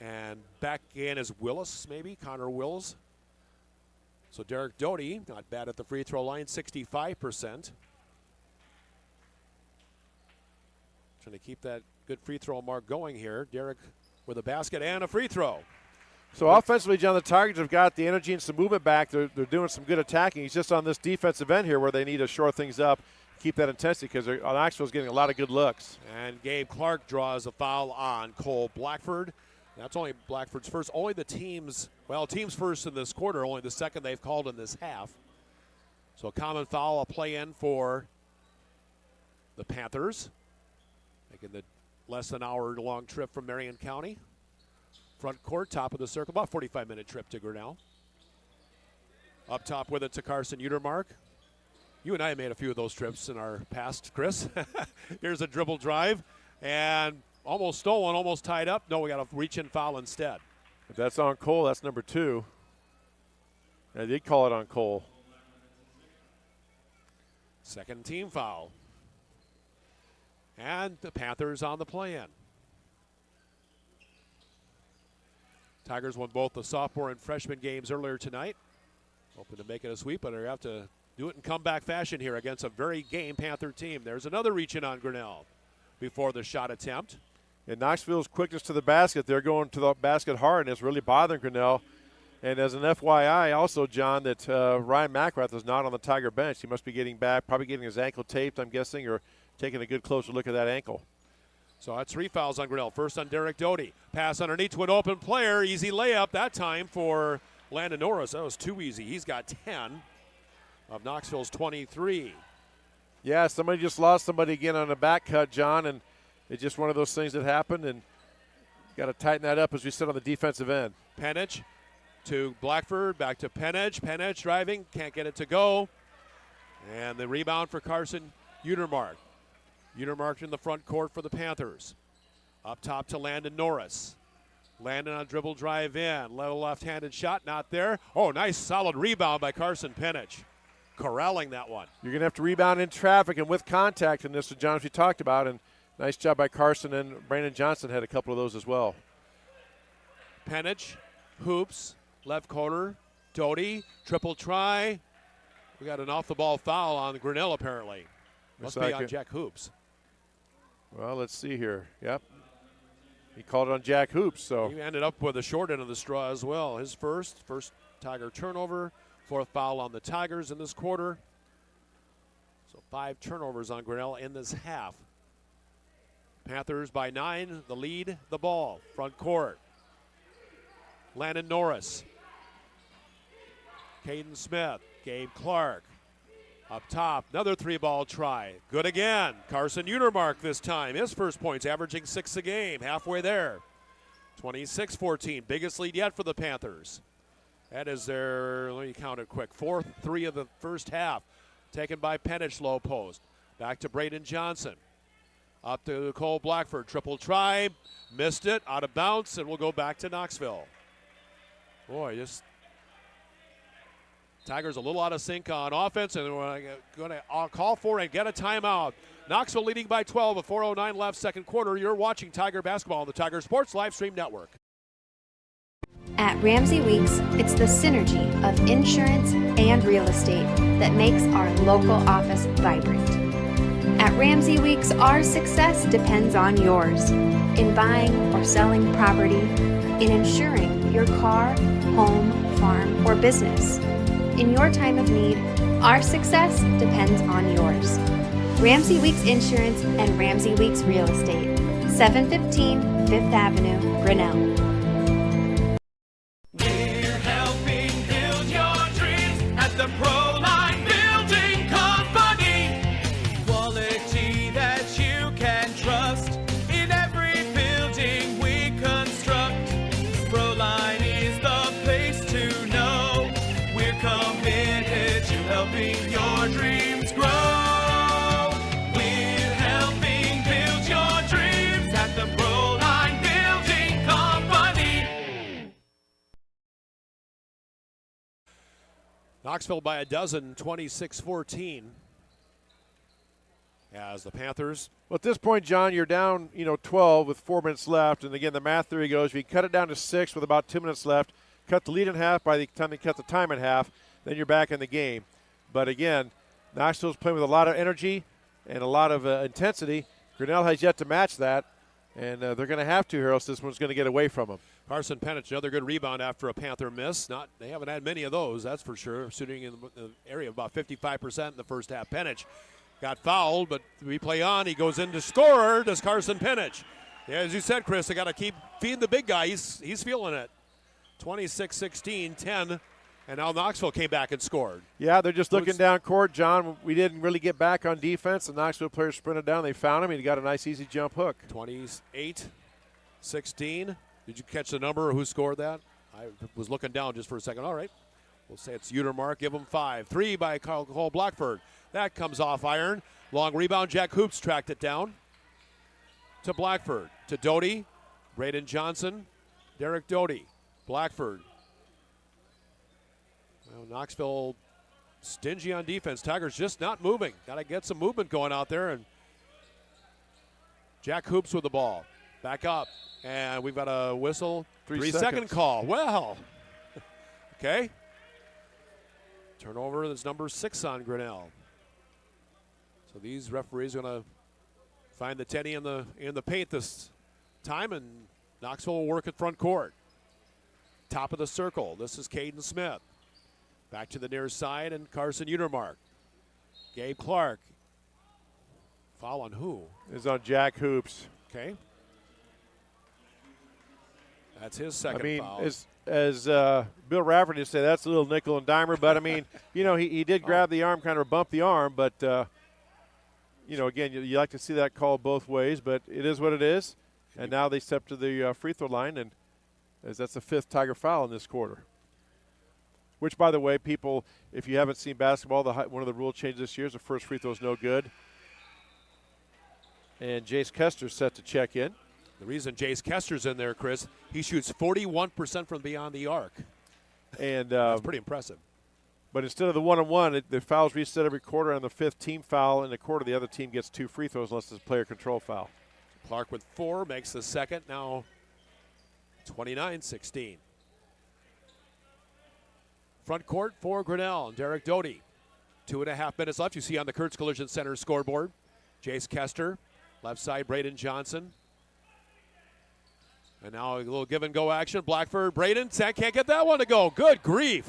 And back in is Willis, maybe, Connor Wills. So Derek Doty, not bad at the free throw line, 65%. Trying to keep that good free throw mark going here. Derek with a basket and a free throw. So offensively, John, the Tigers have got the energy and some movement back. They're doing some good attacking. He's just on this defensive end here where they need to shore things up, keep that intensity, because Knoxville's getting a lot of good looks. And Gabe Clark draws a foul on Cole Blackford. That's only Blackford's first. Only the team's first in this quarter, only the second they've called in this half. So a common foul, a play in for the Panthers. Making the less than hour-long trip from Marion County. Front court, top of the circle, about 45-minute trip to Grinnell. Up top with it to Carson Udermark. You and I made a few of those trips in our past, Chris. Here's a dribble drive, and almost stolen, almost tied up. No, we got a reach-in foul instead. If that's on Cole, that's number 2. They did call it on Cole. Second team foul. And the Panthers on the play-in. Tigers won both the sophomore and freshman games earlier tonight. Hoping to make it a sweep, but they have to do it in comeback fashion here against a very game Panther team. There's another reach in on Grinnell before the shot attempt. And Knoxville's quickness to the basket, they're going to the basket hard, and it's really bothering Grinnell. And as an FYI also, John, that Ryan McRath is not on the Tiger bench. He must be getting back, probably getting his ankle taped, I'm guessing, or taking a good closer look at that ankle. So that's 3 fouls on Grinnell. First on Derek Doty. Pass underneath to an open player. Easy layup that time for Landon Norris. That was too easy. He's got 10 of Knoxville's 23. Yeah, somebody just lost somebody again on a back cut, John, and it's just one of those things that happened, and got to tighten that up as we sit on the defensive end. Penich to Blackford, back to Penich. Penich driving, can't get it to go. And the rebound for Carson Utermark. Utermark in the front court for the Panthers. Up top to Landon Norris. Landon on dribble drive in. Little left-handed shot, not there. Oh, nice solid rebound by Carson Penich. Corralling that one. You're going to have to rebound in traffic and with contact in this, John, as we talked about. And nice job by Carson, and Brandon Johnson had a couple of those as well. Penich, hoops, left corner. Doty, triple try. We got an off-the-ball foul on Grinnell apparently. Must be on Jack Hoops. Well, let's see here. Yep. He called it on Jack Hoops. So he ended up with the short end of the straw as well. His first Tiger turnover. 4th foul on the Tigers in this quarter. So 5 turnovers on Grinnell in this half. Panthers by 9. The lead, the ball. Front court. Landon Norris. Caden Smith. Gabe Clark. Up top, another 3-ball try. Good again. Carson Utermark this time. His first points, averaging 6 a game. Halfway there. 26-14. Biggest lead yet for the Panthers. That is their, let me count it quick, 4th 3 of the first half. Taken by Penich, low post. Back to Braden Johnson. Up to Cole Blackford. Triple try. Missed it. Out of bounds, and we'll go back to Knoxville. Boy, just Tigers a little out of sync on offense, and we're going to call for and get a timeout. Knoxville leading by 12 with 4:09 left, second quarter. You're watching Tiger basketball on the Tiger Sports Live Stream Network. At Ramsey Weeks, it's the synergy of insurance and real estate that makes our local office vibrant. At Ramsey Weeks, our success depends on yours in buying or selling property, in insuring your car, home, farm, or business. In your time of need, our success depends on yours. Ramsey Weeks Insurance and Ramsey Weeks Real Estate, 715 5th Avenue, Grinnell. We're helping build your dreams at the Proline Building Company. Quality that you can trust in every building we construct. Proline is the place to know. We're committed to helping your dreams grow. We're helping build your dreams at the Proline Building Company. Knoxville by a dozen, 26-14. As the Panthers. Well, at this point, John, you're down, 12 with 4 minutes left. And again, the math theory goes, if you cut it down to 6 with about 2 minutes left, cut the lead in half by the time they cut the time in half, then you're back in the game. But again, Knoxville's playing with a lot of energy and a lot of intensity. Grinnell has yet to match that, and they're going to have to, or else this one's going to get away from them. Carson Penich, another good rebound after a Panther miss. They haven't had many of those, that's for sure. Shooting in the area of about 55% in the first half. Penich got fouled, but we play on. He goes in to score. Does Carson Penich? Yeah, as you said, Chris, they got to keep feeding the big guy. He's feeling it. 26-16, 10. And now Knoxville came back and scored. Yeah, they're just looking down court, John. We didn't really get back on defense. The Knoxville players sprinted down. They found him. He got a nice, easy jump hook. 28-16. Did you catch the number or who scored that? I was looking down just for a second. All right. We'll say it's Utermark. Give him 5. 3 by Cole Blackford. That comes off iron. Long rebound. Jack Hoops tracked it down to Blackford. To Doty. Braden Johnson. Derek Doty. Blackford. Well, Knoxville stingy on defense. Tigers just not moving. Got to get some movement going out there. And Jack Hoops with the ball. Back up. And we've got a whistle. 3 Second seconds. call. Well, okay. Turnover, that's number 6 on Grinnell. So these referees are going to find the Teddy in the paint this time, and Knoxville will work at front court. Top of the circle. This is Caden Smith. Back to the near side, and Carson Utermark. Gabe Clark. Foul on who? Is on Jack Hoops. Okay. That's his second foul. As Bill Rafferty would say, that's a little nickel and dimer. But, I mean, you know, he did grab the arm, kind of bump the arm. But, you know, again, you like to see that call both ways. But it is what it is. And now they step to the free throw line, and as that's the 5th Tiger foul in this quarter. Which, by the way, people, if you haven't seen basketball, one of the rule changes this year is the first free throw is no good. And Jace Kester's set to check in. The reason Jace Kester's in there, Chris, he shoots 41% from beyond the arc. And that's pretty impressive. But instead of the one-on-one, the fouls reset every quarter. On the 5th team foul in the quarter, the other team gets 2 free throws unless it's a player control foul. Clark with 4 makes the second. Now 29-16. Front court for Grinnell and Derek Doty. 2.5 minutes left. You see on the Kurtz Collision Center scoreboard. Jace Kester, left side Braden Johnson. And now a little give and go action. Blackford, Braden, can't get that one to go. Good grief.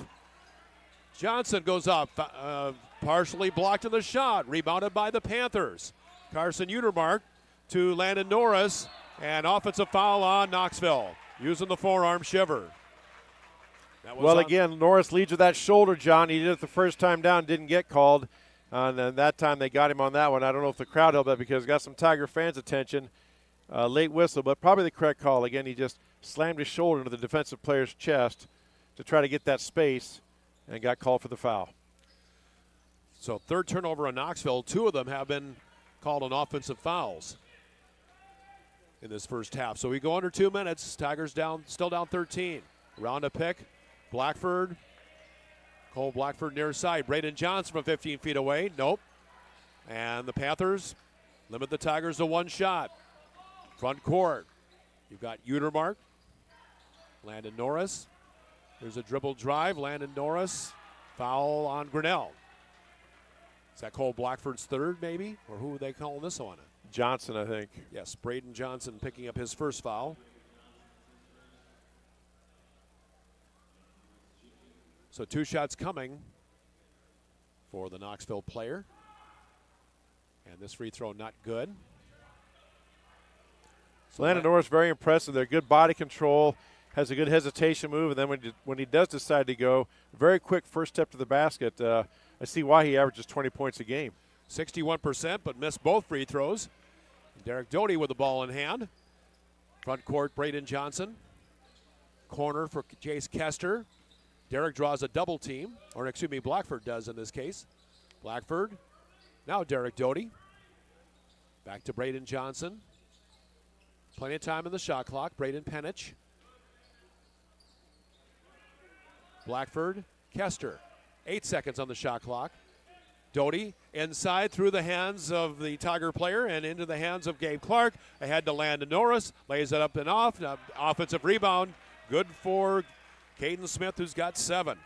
Johnson goes up, partially blocked in the shot. Rebounded by the Panthers. Carson Utermark to Landon Norris. And offensive foul on Knoxville. Using the forearm shiver. Well, again, Norris leads with that shoulder, John. He did it the first time down, didn't get called. And then that time they got him on that one. I don't know if the crowd held that because it got some Tiger fans' attention. Late whistle, but probably the correct call. Again, he just slammed his shoulder into the defensive player's chest to try to get that space and got called for the foul. So 3rd turnover on Knoxville. 2 of them have been called on offensive fouls in this first half. So we go under 2 minutes. Tigers still down 13. Round a pick. Blackford. Cole Blackford near side. Braden Johnson from 15 feet away. Nope. And the Panthers limit the Tigers to 1 shot. Front court. You've got Utermark. Landon Norris. There's a dribble drive. Landon Norris. Foul on Grinnell. Is that Cole Blackford's 3rd, maybe? Or who are they calling this on? Johnson, I think. Yes, Braden Johnson picking up his first foul. So 2 shots coming for the Knoxville player. And this free throw not good. So Landon Norris very impressive. They're good body control, has a good hesitation move, and then when he does decide to go, very quick first step to the basket. I see why he averages 20 points a game. 61%, but missed both free throws. Derek Doty with the ball in hand. Front court, Braden Johnson. Corner for Jace Kester. Derek draws a double team, or excuse me, Blackford does in this case. Blackford, now Derek Doty. Back to Braden Johnson. Plenty of time in the shot clock. Braden Penich. Blackford, Kester. 8 seconds on the shot clock. Doty inside through the hands of the Tiger player and into the hands of Gabe Clark. Ahead to Landon Norris. Lays it up and off. Offensive rebound. Good for Caden Smith, who's got 7.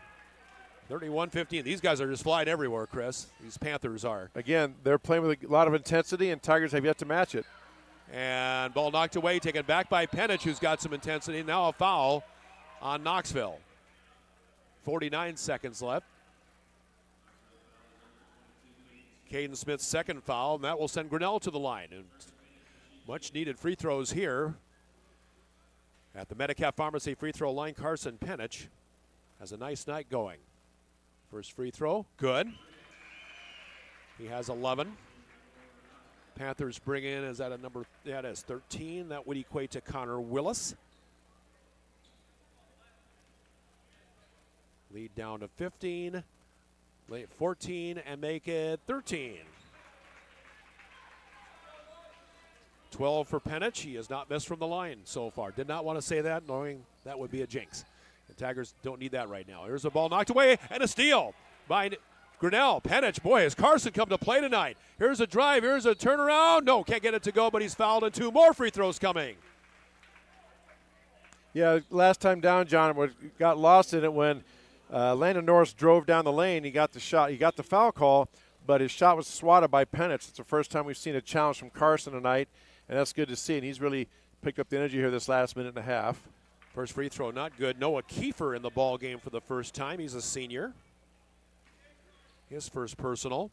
31-15. These guys are just flying everywhere, Chris. These Panthers are. Again, they're playing with a lot of intensity, and Tigers have yet to match it. And ball knocked away, taken back by Penich, who's got some intensity. Now a foul on Knoxville. 49 seconds left. Caden Smith's second foul, and that will send Grinnell to the line. And much needed free throws here. At the Medicap Pharmacy free throw line, Carson Penich has a nice night going. First free throw, good. He has 11. Panthers bring in, is that a number? Yeah, it is 13. That would equate to Connor Willis. Lead down to 15, 14, and make it 13. 12 for Penich. He has not missed from the line so far. Did not want to say that, knowing that would be a jinx. The Tigers don't need that right now. Here's a ball knocked away, and a steal by Grinnell. Penich, boy, has Carson come to play tonight. Here's a drive, here's a turnaround. No, can't get it to go, but he's fouled, and 2 more free throws coming. Yeah, last time down, John, got lost in it when Landon Norris drove down the lane. He got the shot. He got the foul call, but his shot was swatted by Penitz. It's the first time we've seen a challenge from Carson tonight, and that's good to see. And he's really picked up the energy here this last minute and a half. First free throw, not good. Noah Kiefer in the ball game for the first time. He's a senior. His first personal.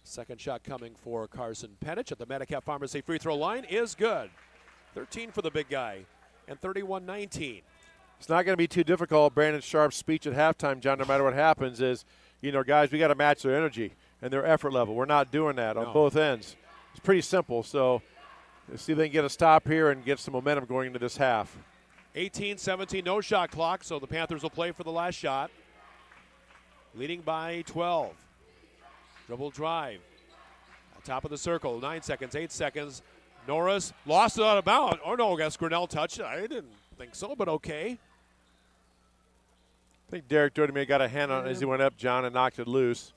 Second shot coming for Carson Penitch at the Medicap Pharmacy free throw line is good. 13 for the big guy, and 31-19. It's not going to be too difficult. Brandon Sharp's speech at halftime, John, no matter what happens, is, guys, we got to match their energy and their effort level. We're not doing that on both ends. It's pretty simple. So let's see if they can get a stop here and get some momentum going into this half. 18-17, no shot clock, so the Panthers will play for the last shot. Leading by 12. Dribble drive. On top of the circle, 9 seconds, 8 seconds. Norris lost it out of bounds. Oh, no, I guess Grinnell touched it. I didn't think so, but okay. I think Derek Doherty may have got a hand on it as he went up, John, and knocked it loose.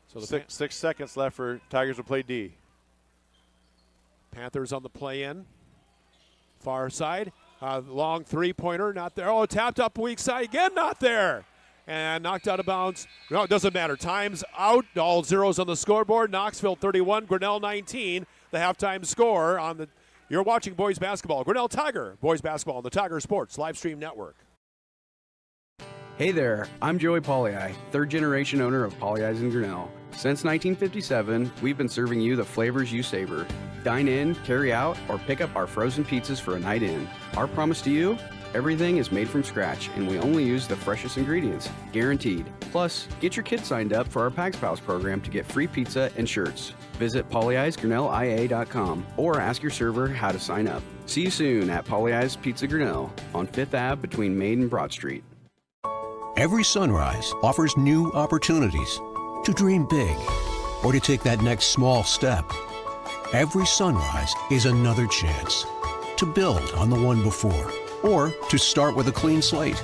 So six seconds left for Tigers to play D. Panthers on the play-in. Far side. Long three-pointer, not there. Oh, tapped up weak side again, not there. And knocked out of bounds. No, it doesn't matter. Time's out. All zeros on the scoreboard. Knoxville 31, Grinnell 19. The halftime score on the. You're watching boys basketball. Grinnell Tiger boys basketball on the Tiger Sports live stream network. Hey there, I'm Joey Pollei, third generation owner of Polley's in Grinnell. Since 1957, we've been serving you the flavors you savor. Dine in, carry out, or pick up our frozen pizzas for a night in. Our promise to you? Everything is made from scratch, and we only use the freshest ingredients, guaranteed. Plus, get your kids signed up for our Pags Pals program to get free pizza and shirts. Visit polleisgrinnellia.com or ask your server how to sign up. See you soon at Polley's Pizza Grinnell on 5th Ave between Main and Broad Street. Every sunrise offers new opportunities to dream big or to take that next small step. Every sunrise is another chance to build on the one before or to start with a clean slate,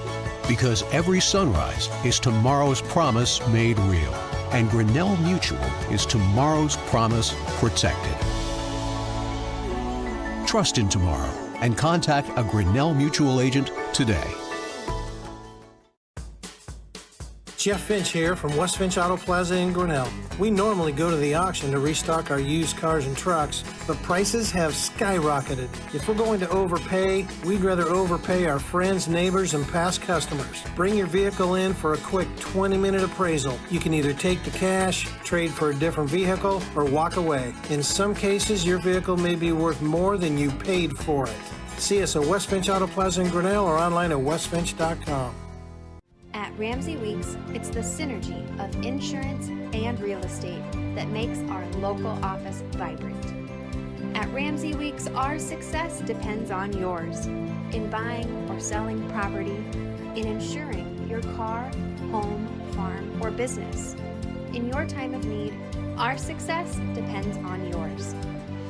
because every sunrise is tomorrow's promise made real, and Grinnell Mutual is tomorrow's promise protected. Trust in tomorrow and contact a Grinnell Mutual agent today. Jeff Finch here from West Finch Auto Plaza in Grinnell. We normally go to the auction to restock our used cars and trucks, but prices have skyrocketed. If we're going to overpay, we'd rather overpay our friends, neighbors, and past customers. Bring your vehicle in for a quick 20-minute appraisal. You can either take the cash, trade for a different vehicle, or walk away. In some cases, your vehicle may be worth more than you paid for it. See us at West Finch Auto Plaza in Grinnell or online at westfinch.com. At Ramsey Weeks, it's the synergy of insurance and real estate that makes our local office vibrant. At Ramsey Weeks, our success depends on yours in buying or selling property, in insuring your car, home, farm, or business. In your time of need, our success depends on yours.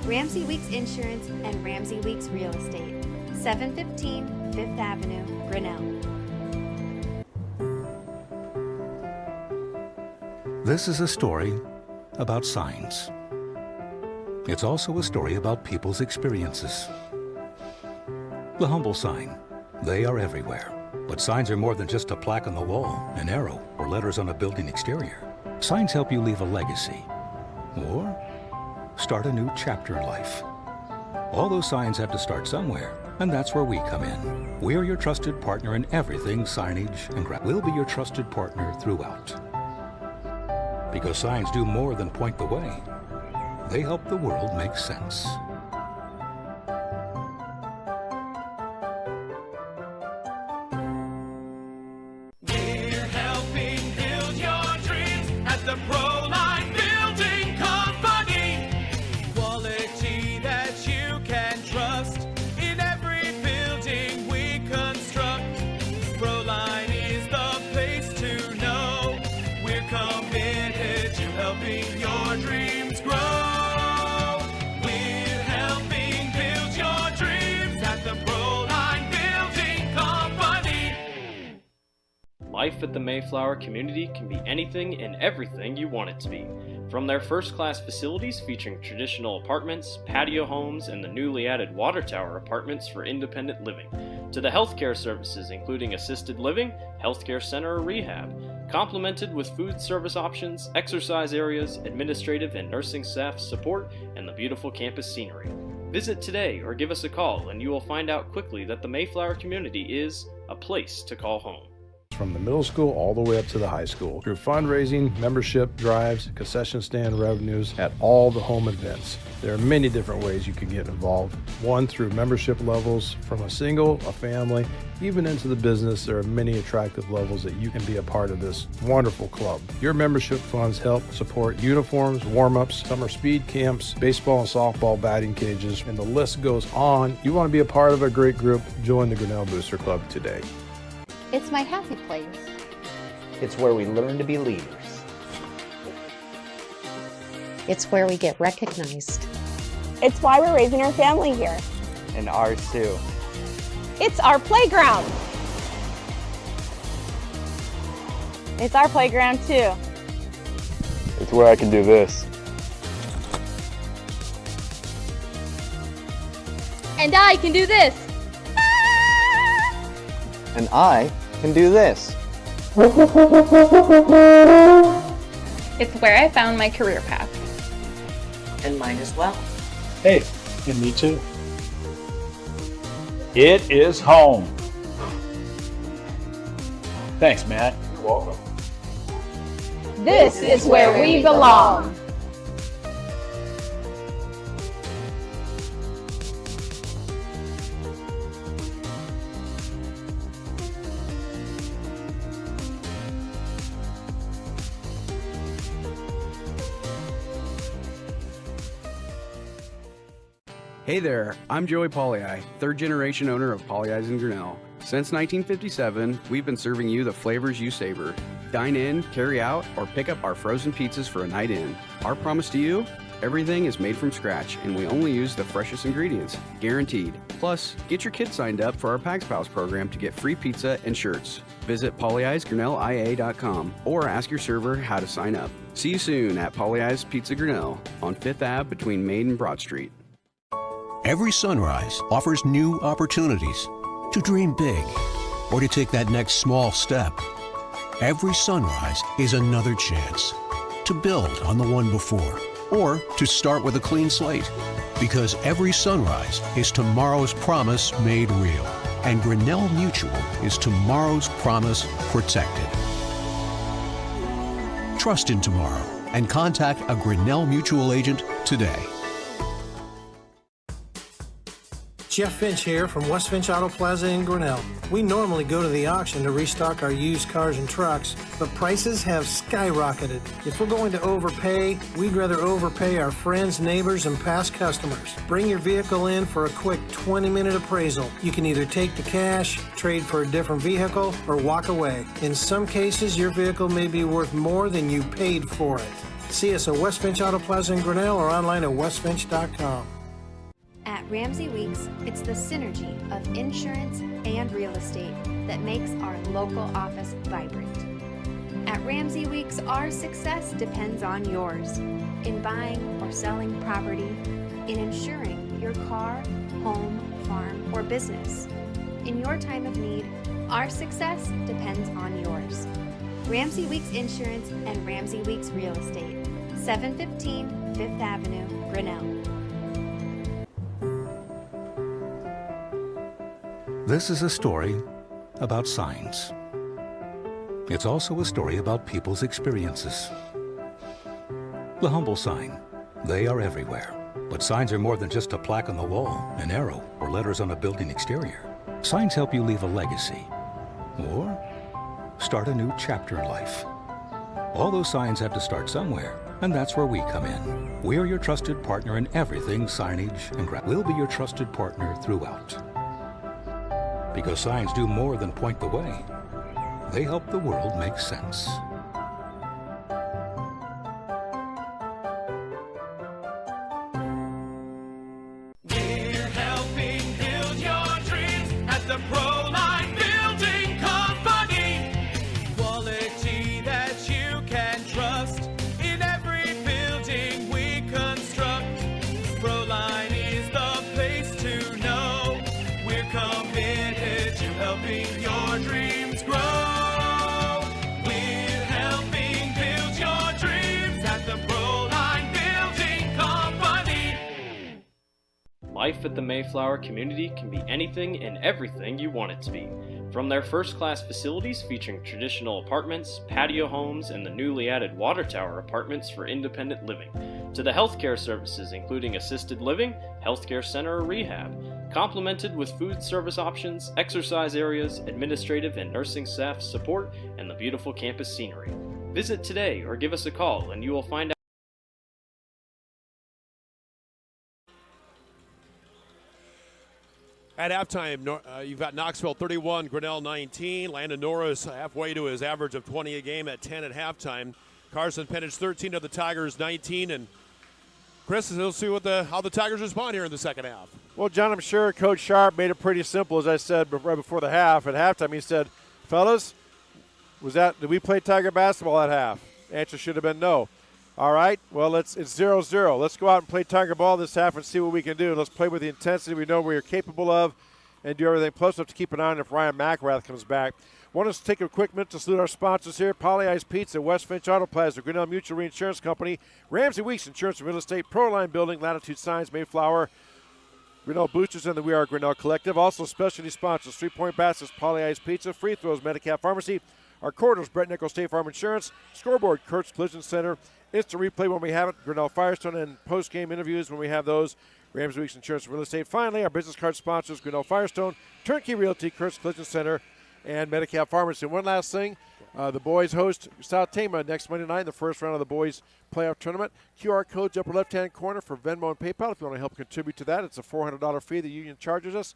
Ramsey Weeks Insurance and Ramsey Weeks Real Estate, 715 5th Avenue, Grinnell. This is a story about signs. It's also a story about people's experiences. The humble sign. They are everywhere. But signs are more than just a plaque on the wall, an arrow, or letters on a building exterior. Signs help you leave a legacy or start a new chapter in life. All those signs have to start somewhere, and that's where we come in. We're your trusted partner in everything signage and we'll be your trusted partner throughout. Because signs do more than point the way. They help the world make sense. We're helping build your dreams at the Proline Building Company. Quality that you can trust in every building we construct. Proline is the place to know. We're committed to helping your dreams grow. We're helping build your dreams at the Proline Building Company. Life at the Mayflower community can be anything and everything you want it to be. From their first-class facilities featuring traditional apartments, patio homes, and the newly added water tower apartments for independent living, to the healthcare services including assisted living, healthcare center or rehab, complemented with food service options, exercise areas, administrative and nursing staff support, and the beautiful campus scenery. Visit today or give us a call and you will find out quickly that the Mayflower community is a place to call home. From the middle school all the way up to the high school, through fundraising, membership, drives, concession stand revenues at all the home events. There are many different ways you can get involved. One, through membership levels from a single, a family, even into the business. There are many attractive levels that you can be a part of this wonderful club. Your membership funds help support uniforms, warm-ups, summer speed camps, baseball and softball batting cages, and the list goes on. You want to be a part of a great group? Join the Grinnell Booster Club today. It's my happy place. It's where we learn to be leaders. It's where we get recognized. It's why we're raising our family here. And ours too. It's our playground. It's our playground too. It's where I can do this. And I can do this. And I can do this. It's where I found my career path. And mine as well. Hey, and me too. It is home. Thanks, Matt. You're welcome. This is where we belong. Hey there, I'm Joey Pollei, third generation owner of Polley's in Grinnell. Since 1957, we've been serving you the flavors you savor. Dine in, carry out, or pick up our frozen pizzas for a night in. Our promise to you? Everything is made from scratch, and we only use the freshest ingredients, guaranteed. Plus, get your kids signed up for our Pags Pals program to get free pizza and shirts. Visit polleisgrinnellia.com or ask your server how to sign up. See you soon at Polley's Pizza Grinnell on 5th Ave between Main and Broad Street. Every sunrise offers new opportunities to dream big or to take that next small step. Every sunrise is another chance to build on the one before or to start with a clean slate. Because every sunrise is tomorrow's promise made real. And Grinnell Mutual is tomorrow's promise protected. Trust in tomorrow and contact a Grinnell Mutual agent today. Jeff Finch here from West Finch Auto Plaza in Grinnell. We normally go to the auction to restock our used cars and trucks, but prices have skyrocketed. If we're going to overpay, we'd rather overpay our friends, neighbors, and past customers. Bring your vehicle in for a quick 20-minute appraisal. You can either take the cash, trade for a different vehicle, or walk away. In some cases, your vehicle may be worth more than you paid for it. See us at West Finch Auto Plaza in Grinnell or online at westfinch.com. At Ramsey Weeks, it's the synergy of insurance and real estate that makes our local office vibrant. At Ramsey Weeks, our success depends on yours in buying or selling property, in insuring your car, home, farm, or business. In your time of need, our success depends on yours. Ramsey Weeks Insurance and Ramsey Weeks Real Estate, 715 5th Avenue, Grinnell. This is a story about signs. It's also a story about people's experiences. The humble sign. They are everywhere. But signs are more than just a plaque on the wall, an arrow, or letters on a building exterior. Signs help you leave a legacy or start a new chapter in life. All those signs have to start somewhere, and that's where we come in. We're your trusted partner in everything signage and we'll be your trusted partner throughout. Because signs do more than point the way. They help the world make sense. We're helping build your dreams at the Proline Building Company. Quality that you can trust in every building. life at the Mayflower community can be anything and everything you want it to be. From their first-class facilities featuring traditional apartments, patio homes, and the newly added water tower apartments for independent living, to the healthcare services including assisted living, healthcare center or rehab, complemented with food service options, exercise areas, administrative and nursing staff support, and the beautiful campus scenery. Visit today or give us a call and you will find out. At halftime, you've got Knoxville 31, Grinnell 19. Landon Norris halfway to his average of 20 a game at 10 at halftime. Carson Penich 13 of the Tigers 19. And Chris, we'll see how the Tigers respond here in the second half. Well, John, I'm sure Coach Sharp made it pretty simple, as I said right before the half. At halftime, he said, fellas, did we play Tiger basketball at half? Answer should have been no. All right, well, it's 0-0. Let's go out and play Tiger ball this half and see what we can do. Let's play with the intensity we know we are capable of and do everything. Plus, we have to keep an eye on if Ryan McRath comes back. Want us to take a quick minute to salute our sponsors here. Polly Ice Pizza, West Finch Auto Plaza, Grinnell Mutual Reinsurance Company, Ramsey Weeks Insurance and Real Estate, Proline Building, Latitude Signs, Mayflower, Grinnell Boosters, and the We Are Grinnell Collective. Also, specialty sponsors, 3 Point Baskets, Polly Ice Pizza, Free Throws, Medicap Pharmacy, our corridors, Brett Nichols State Farm Insurance, Scoreboard, Kurtz Collision Center, Instant Replay when we have it, Grinnell Firestone, and post-game interviews when we have those, Rams Weeks Insurance and Real Estate. Finally, our business card sponsors, Grinnell Firestone, Turnkey Realty, Kurtz Collision Center, and Medicap Pharmacy. And one last thing, the boys host South Tama next Monday night in the first round of the boys playoff tournament. QR codes upper left-hand corner for Venmo and PayPal if you want to help contribute to that. It's a $400 fee the union charges us.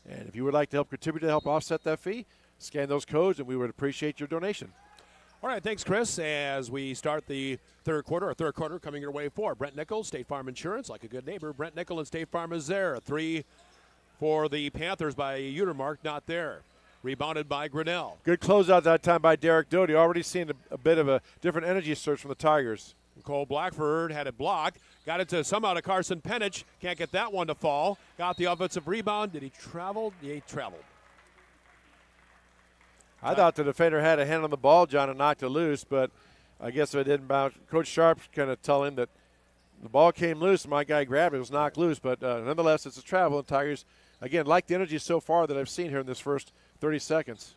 And if you would like to help contribute to help offset that fee, scan those codes and we would appreciate your donation. All right, thanks, Chris. As we start the third quarter coming your way for Brent Nichols, State Farm Insurance, like a good neighbor. Brent Nichols and State Farm is there. 3 for the Panthers by Utermark, not there. Rebounded by Grinnell. Good closeout that time by Derek Doty. Already seeing a bit of a different energy surge from the Tigers. Cole Blackford had it blocked. Got it to somehow to Carson Penich. Can't get that one to fall. Got the offensive rebound. Did he travel? He traveled. I thought the defender had a hand on the ball, John, and knocked it loose, but I guess if it didn't bounce. Coach Sharp kind of telling him that the ball came loose and my guy grabbed it. It was knocked loose, but nonetheless, it's a travel. And Tigers, again, like the energy so far that I've seen here in this first 30 seconds.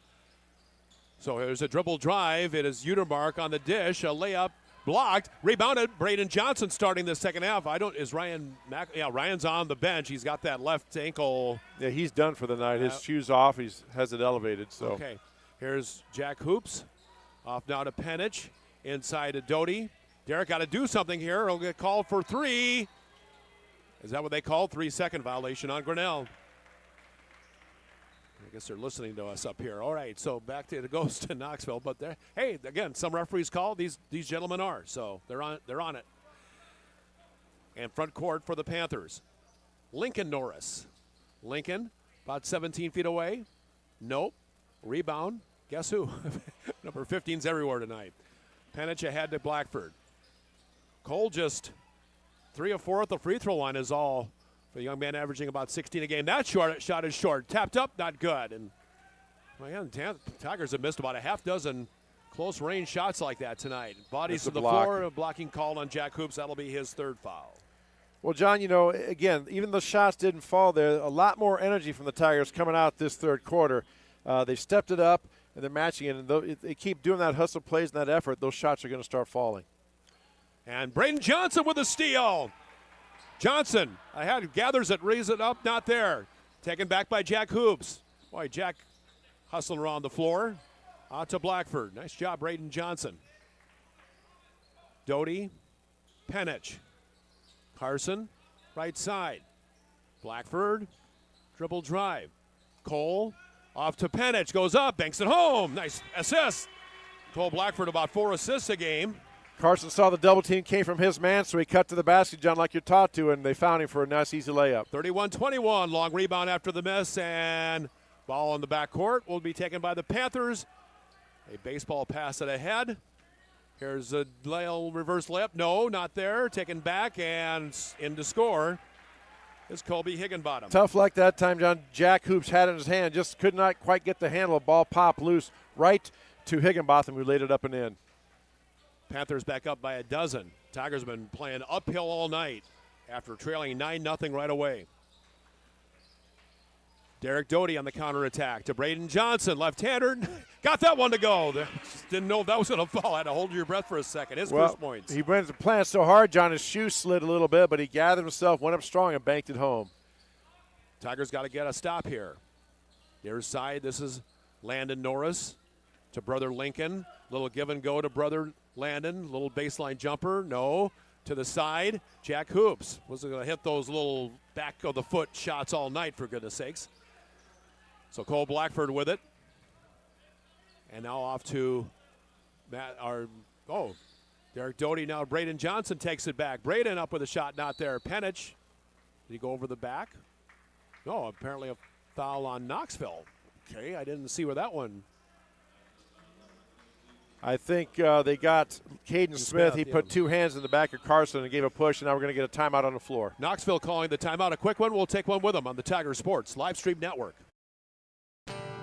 So here's a dribble drive. It is Utermark on the dish. A layup blocked. Rebounded. Braden Johnson starting the second half. Ryan's on the bench. He's got that left ankle. Yeah, he's done for the night. His shoe's off. He has it elevated. So okay. Here's Jack Hoops. Off now to Penich. Inside to Doty. Derek got to do something here. He'll get called for 3. Is that what they called? 3-second violation on Grinnell. I guess they're listening to us up here. All right, so back to it goes to Knoxville. But hey, again, some referees call. These gentlemen are. So they're on it. And front court for the Panthers. Lincoln Norris. Lincoln about 17 feet away. Nope. Rebound. Guess who? Number 15's everywhere tonight. Penich ahead to Blackford. Cole just 3 or 4 at the free throw line is all for the young man, averaging about 16 a game. That shot is short. Tapped up, not good. And Tigers have missed about a half dozen close range shots like that tonight. Bodies to the floor, a blocking call on Jack Hoops. That'll be his 3rd foul. Well, John, again, even the shots didn't fall there. A lot more energy from the Tigers coming out this third quarter. They stepped it up, and they're matching it. And if they keep doing that hustle plays and that effort, those shots are going to start falling. And Braden Johnson with a steal. Johnson gathers it, raises it up, not there. Taken back by Jack Hoops. Boy, Jack hustling around the floor. Out to Blackford. Nice job, Braden Johnson. Doty, Penich. Carson, right side. Blackford, dribble drive. Cole, off to Penich, goes up, banks it home. Nice assist. Cole Blackford about 4 assists a game. Carson saw the double team came from his man, so he cut to the basket, John, like you're taught to, and they found him for a nice, easy layup. 31-21, long rebound after the miss, and ball on the backcourt will be taken by the Panthers. A baseball pass it ahead. Here's a reverse layup. No, not there. Taken back and in to score is Colby Higginbottom. Tough luck that time, John. Jack Hoops had it in his hand, just could not quite get the handle. Ball popped loose right to Higginbotham, who laid it up and in. Panthers back up by a dozen. Tigers have been playing uphill all night after trailing 9-0 right away. Derek Doty on the counterattack to Braden Johnson, left-hander. Got that one to go. Just didn't know if that was going to fall. Had to hold your breath for a second. His first points. He went to plant so hard, John, his shoe slid a little bit, but he gathered himself, went up strong, and banked it home. Tigers got to get a stop here. Near side, this is Landon Norris to brother Lincoln. Little give and go to brother Landon. Little baseline jumper. No. To the side, Jack Hoops. Wasn't going to hit those little back of the foot shots all night, for goodness sakes. So Cole Blackford with it. And now off to Derek Doty. Now Braden Johnson takes it back. Braden up with a shot, not there. Penich, did he go over the back? No, apparently a foul on Knoxville. Okay, I didn't see where that one. I think they got Caden Smith. He put two hands in the back of Carson and gave a push, and now we're going to get a timeout on the floor. Knoxville calling the timeout. A quick one. We'll take one with them on the Tiger Sports Live Stream Network.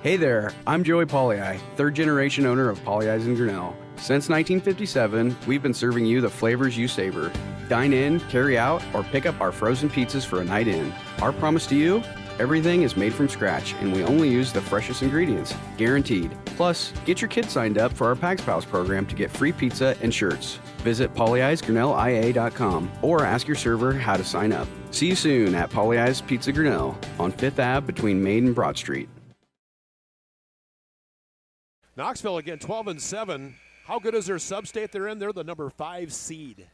Hey there, I'm Joey Pollei, third-generation owner of Polley's in Grinnell. Since 1957, we've been serving you the flavors you savor. Dine in, carry out, or pick up our frozen pizzas for a night in. Our promise to you? Everything is made from scratch, and we only use the freshest ingredients, guaranteed. Plus, get your kids signed up for our Pags Pals program to get free pizza and shirts. Visit polleisgrinnellia.com or ask your server how to sign up. See you soon at Polley's Pizza Grinnell on 5th Ave between Main and Broad Street. Knoxville again, 12-7. How good is their sub-state they're in? They're the number 5 seed.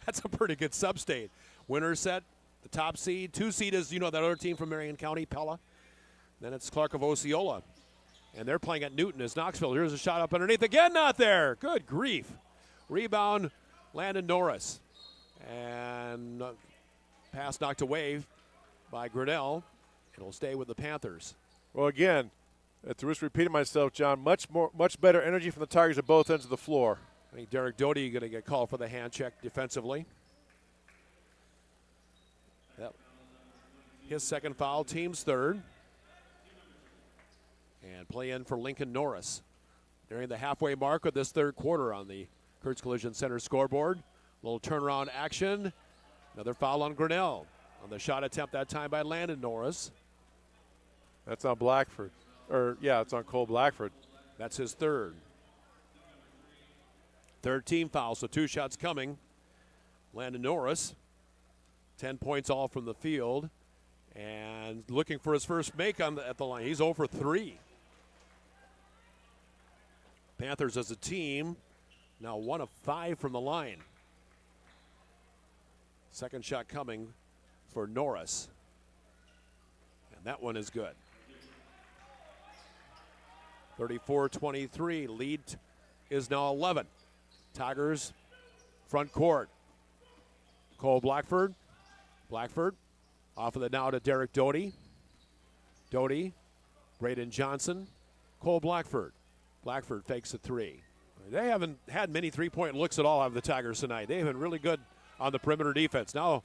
That's a pretty good sub-state. Winner set, the top seed. 2 seed is, that other team from Marion County, Pella. Then it's Clark of Osceola. And they're playing at Newton as Knoxville. Here's a shot up underneath. Again, not there. Good grief. Rebound, Landon Norris. And pass knocked away by Grinnell. It'll stay with the Panthers. Well, again, at the risk of repeating myself, John, much better energy from the Tigers at both ends of the floor. I think Derek Doty going to get called for the hand check defensively. Yep. His second foul, team's third. And play in for Lincoln Norris. Nearing the halfway mark of this third quarter on the Kurtz Collision Center scoreboard. Little turnaround action. Another foul on Grinnell. On the shot attempt that time by Landon Norris. That's on Blackford. It's on Cole Blackford. That's his third. Third team foul, so 2 shots coming. Landon Norris, 10 points all from the field, and looking for his first make at the line. He's 0 for 3. Panthers as a team, now 1 of 5 from the line. Second shot coming for Norris. And that one is good. 34-23, lead is now 11. Tigers front court. Cole Blackford. Blackford off of the now to Derek Doty. Doty, Braden Johnson, Cole Blackford. Blackford fakes a 3. They haven't had many three-point looks at all out of the Tigers tonight. They've been really good on the perimeter defense. Now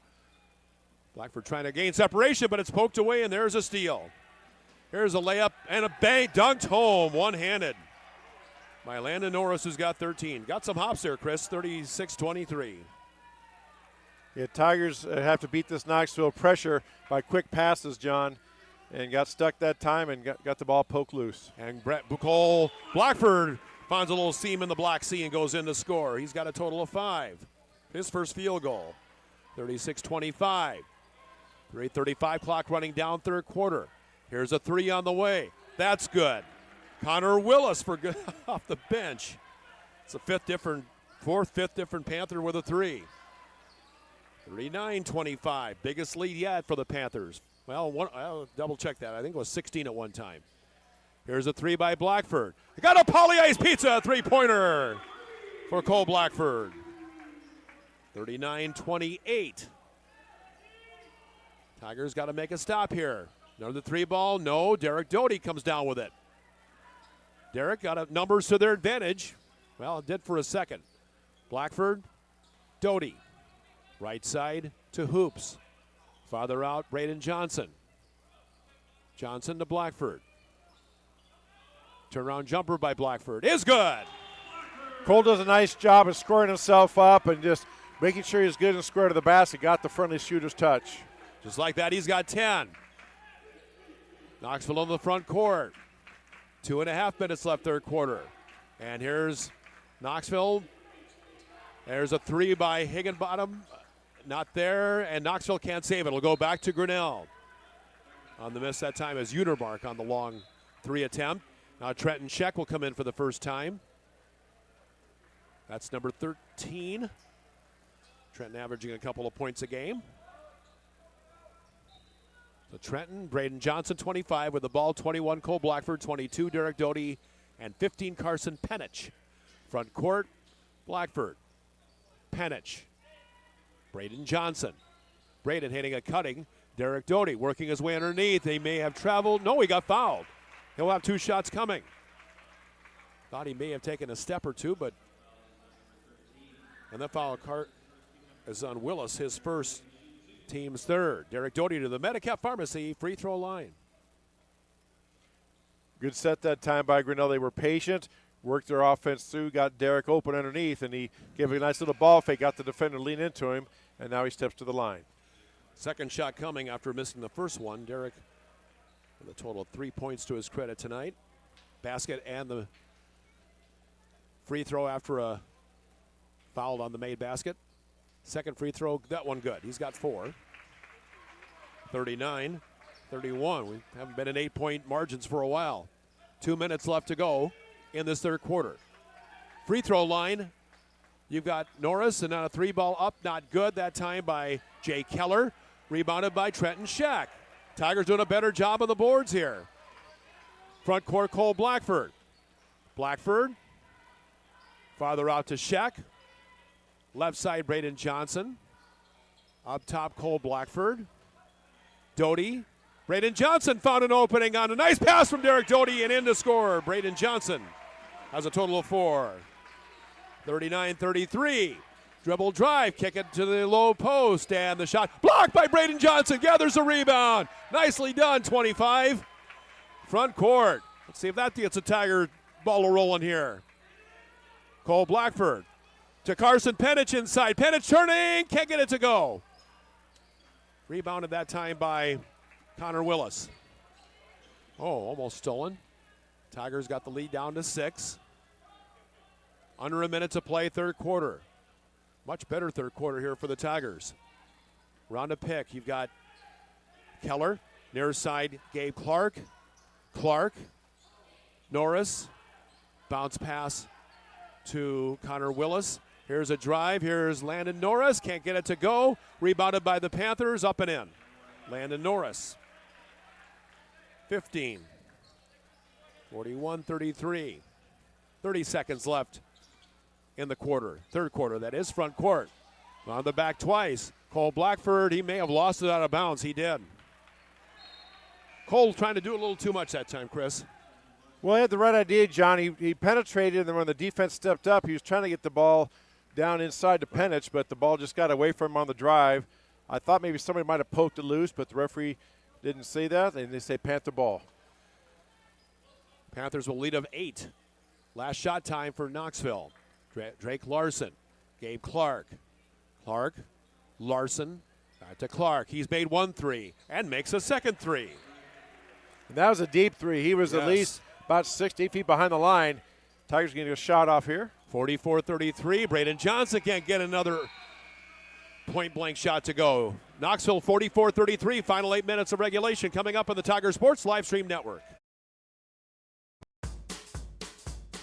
Blackford trying to gain separation, but it's poked away, and there's a steal. Here's a layup and a bang, dunked home, one-handed by Landon Norris, who's got 13. Got some hops there, Chris, 36-23. Yeah, Tigers have to beat this Knoxville pressure by quick passes, John, and got stuck that time and got the ball poked loose. And Cole Blackford finds a little seam in the Black Sea and goes in to score. He's got a total of 5. His first field goal, 36-25. 3:35 clock running down third quarter. Here's a 3 on the way. That's good. Connor Willis for good off the bench. It's a fourth, fifth different Panther with a 3. 39-25, biggest lead yet for the Panthers. Well, I'll double check that. I think it was 16 at one time. Here's a 3 by Blackford. I got a Polley's Pizza 3-pointer for Cole Blackford. 39-28. Tigers got to make a stop here. Another 3 ball, no. Derek Doty comes down with it. Derek got numbers to their advantage. Well, it did for a second. Blackford, Doty. Right side to Hoops. Farther out, Braden Johnson. Johnson to Blackford. Turnaround jumper by Blackford is good. Cole does a nice job of scoring himself up and just making sure he's good and square to the basket. Got the friendly shooter's touch. Just like that, he's got 10. Knoxville on the front court. 2.5 minutes left third quarter. And here's Knoxville. There's a three by Higginbottom. Not there, and Knoxville can't save it. It'll go back to Grinnell. On the miss that time is Utermark on the long three attempt. Now Trenton Scheck will come in for the first time. That's number 13. Trenton averaging a couple of points a game. So Trenton, Braden Johnson, 25 with the ball, 21 Cole Blackford, 22 Derek Doty, and 15 Carson Penich. Front court, Blackford, Penich, Braden Johnson. Braden hitting a cutting. Derek Doty working his way underneath. He may have traveled. No, he got fouled. He'll have 2 shots coming. Thought he may have taken a step or two, but. And the foul cart is on Willis, his first, team's third. Derek Doty to the Medicap Pharmacy free throw line. Good set that time by Grinnell. They were patient, worked their offense through, got Derek open underneath, and he gave a nice little ball fake, got the defender lean into him, and now he steps to the line. Second shot coming after missing the first one. Derek with a total of 3 points to his credit tonight. Basket and the free throw after a foul on the made basket. Second free throw, that one good. He's got 4. 39-31. We haven't been in 8-point margins for a while. 2 minutes left to go in this third quarter. Free throw line, you've got Norris, and now a 3-ball up, not good that time by Jay Keller. Rebounded by Trenton Scheck. Tigers doing a better job on the boards here. Front court, Cole Blackford. Blackford, farther out to Scheck. Left side, Braden Johnson. Up top, Cole Blackford. Doty. Braden Johnson found an opening on a nice pass from Derek Doty and in to score. Braden Johnson has a total of 4. 39-33. Dribble drive, kick it to the low post, and the shot blocked by Braden Johnson. Gathers the rebound. Nicely done, 25. Front court. Let's see if that gets a Tiger ball rolling here. Cole Blackford to Carson Penich inside. Penich turning, can't get it to go. Rebounded that time by Connor Willis. Oh, almost stolen. Tigers got the lead down to 6. Under a minute to play, third quarter. Much better third quarter here for the Tigers. Round to pick, you've got Keller, near side, Gabe Clark. Clark, Norris, bounce pass to Connor Willis. Here's a drive, here's Landon Norris, can't get it to go. Rebounded by the Panthers, up and in. Landon Norris. 15. 41-33. 30 seconds left in the quarter. Third quarter, that is, front court. On the back twice. Cole Blackford, he may have lost it out of bounds. He did. Cole trying to do a little too much that time, Chris. Well, he had the right idea, John. He penetrated, and then when the defense stepped up, he was trying to get the ball down inside to Penich, but the ball just got away from him on the drive. I thought maybe somebody might have poked it loose, but the referee didn't see that, and they say Panther ball. Panthers will lead of 8. Last shot time for Knoxville. Drake Larson, Gabe Clark. Clark, Larson, back to Clark. He's made 1 3 and makes a second 3. And that was a deep 3. He was at least about 60 feet behind the line. Tigers getting a shot off here. 44-33. Braden Johnson can't get another point-blank shot to go. Knoxville 44-33. Final 8 minutes of regulation coming up on the Tiger Sports Live Stream Network.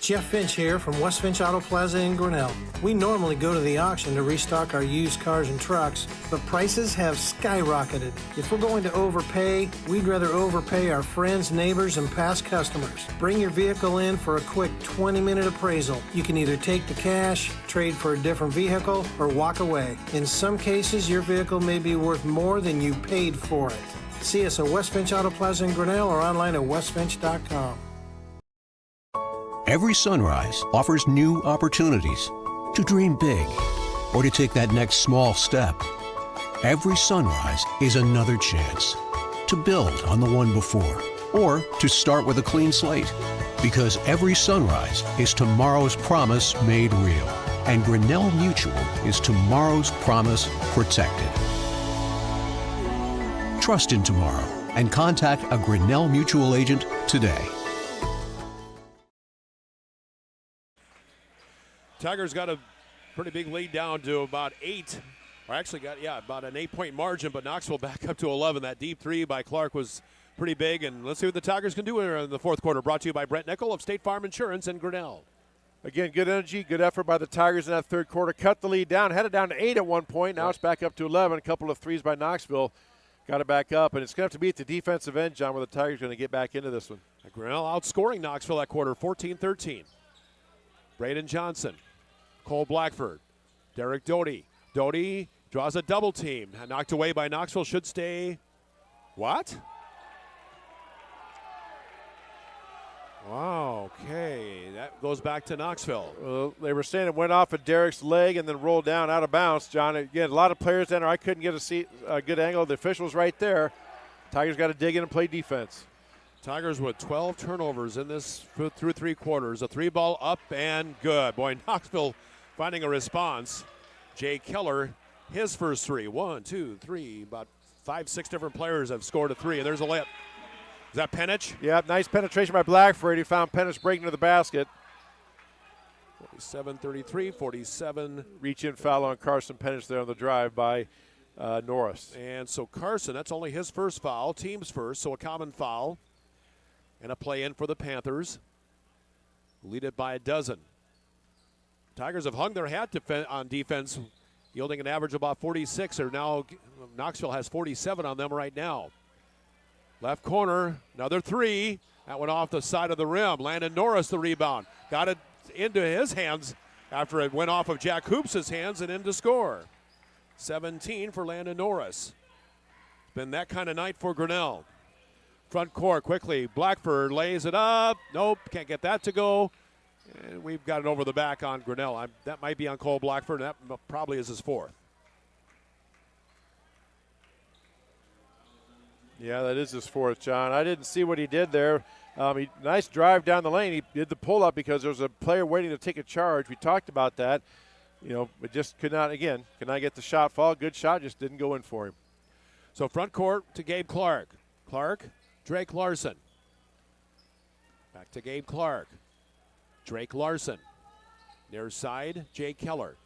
Jeff Finch here from West Finch Auto Plaza in Grinnell. We normally go to the auction to restock our used cars and trucks, but prices have skyrocketed. If we're going to overpay, we'd rather overpay our friends, neighbors, and past customers. Bring your vehicle in for a quick 20-minute appraisal. You can either take the cash, trade for a different vehicle, or walk away. In some cases, your vehicle may be worth more than you paid for it. See us at West Finch Auto Plaza in Grinnell or online at westfinch.com. Every sunrise offers new opportunities to dream big or to take that next small step. Every sunrise is another chance to build on the one before or to start with a clean slate. Because every sunrise is tomorrow's promise made real. And Grinnell Mutual is tomorrow's promise protected. Trust in tomorrow. and contact a Grinnell Mutual agent today. Tigers got a pretty big lead down to about 8. Or actually got, about an 8-point margin, but Knoxville back up to 11. That deep three by Clark was pretty big, and let's see what the Tigers can do in the fourth quarter. Brought to you by Brent Nickel of State Farm Insurance in Grinnell. Again, good energy, good effort by the Tigers in that third quarter. Cut the lead down, had it down to 8 at one point. Now it's back up to 11. A couple of threes by Knoxville. Got it back up, and it's going to have to be at the defensive end, John, where the Tigers are going to get back into this one. Grinnell outscoring Knoxville that quarter, 14-13. Braden Johnson, Cole Blackford, Derek Doty. Doty draws a double team. Knocked away by Knoxville, should stay. What? Wow, okay. That goes back to Knoxville. Well, they were saying it went off of Derek's leg and then rolled down out of bounds, John. Again, a lot of players down there. I couldn't get a good angle. The official's right there. Tigers got to dig in and play defense. Tigers with 12 turnovers in this through 3 quarters. A 3-ball up and good. Boy, Knoxville finding a response. Jay Keller, his first 3. 1, 2, 3. About 5, 6 different players have scored a 3, and there's a layup. Is that Penich? Yeah, nice penetration by Blackford. He found Penich breaking to the basket. 47-33, 47. Reach-in foul on Carson Penich there on the drive by Norris. And so Carson, that's only his first foul, team's first, so a common foul. And a play-in for the Panthers. Lead it by a dozen. Tigers have hung their hat on defense, yielding an average of about 46. Or now Knoxville has 47 on them right now. Left corner, another 3. That went off the side of the rim. Landon Norris the rebound. Got it into his hands after it went off of Jack Hoops' hands and in to score. 17 for Landon Norris. It's been that kind of night for Grinnell. Front court quickly. Blackford lays it up. Nope, can't get that to go. And we've got it over the back on Grinnell. That might be on Cole Blackford. That probably is his 4th. Yeah, that is his 4th, John. I didn't see what he did there. Nice drive down the lane. He did the pull-up because there was a player waiting to take a charge. We talked about that. But just could not get the shot fall. Good shot, just didn't go in for him. So front court to Gabe Clark. Clark, Drake Larson. Back to Gabe Clark. Drake Larson. Near side, Jay Keller.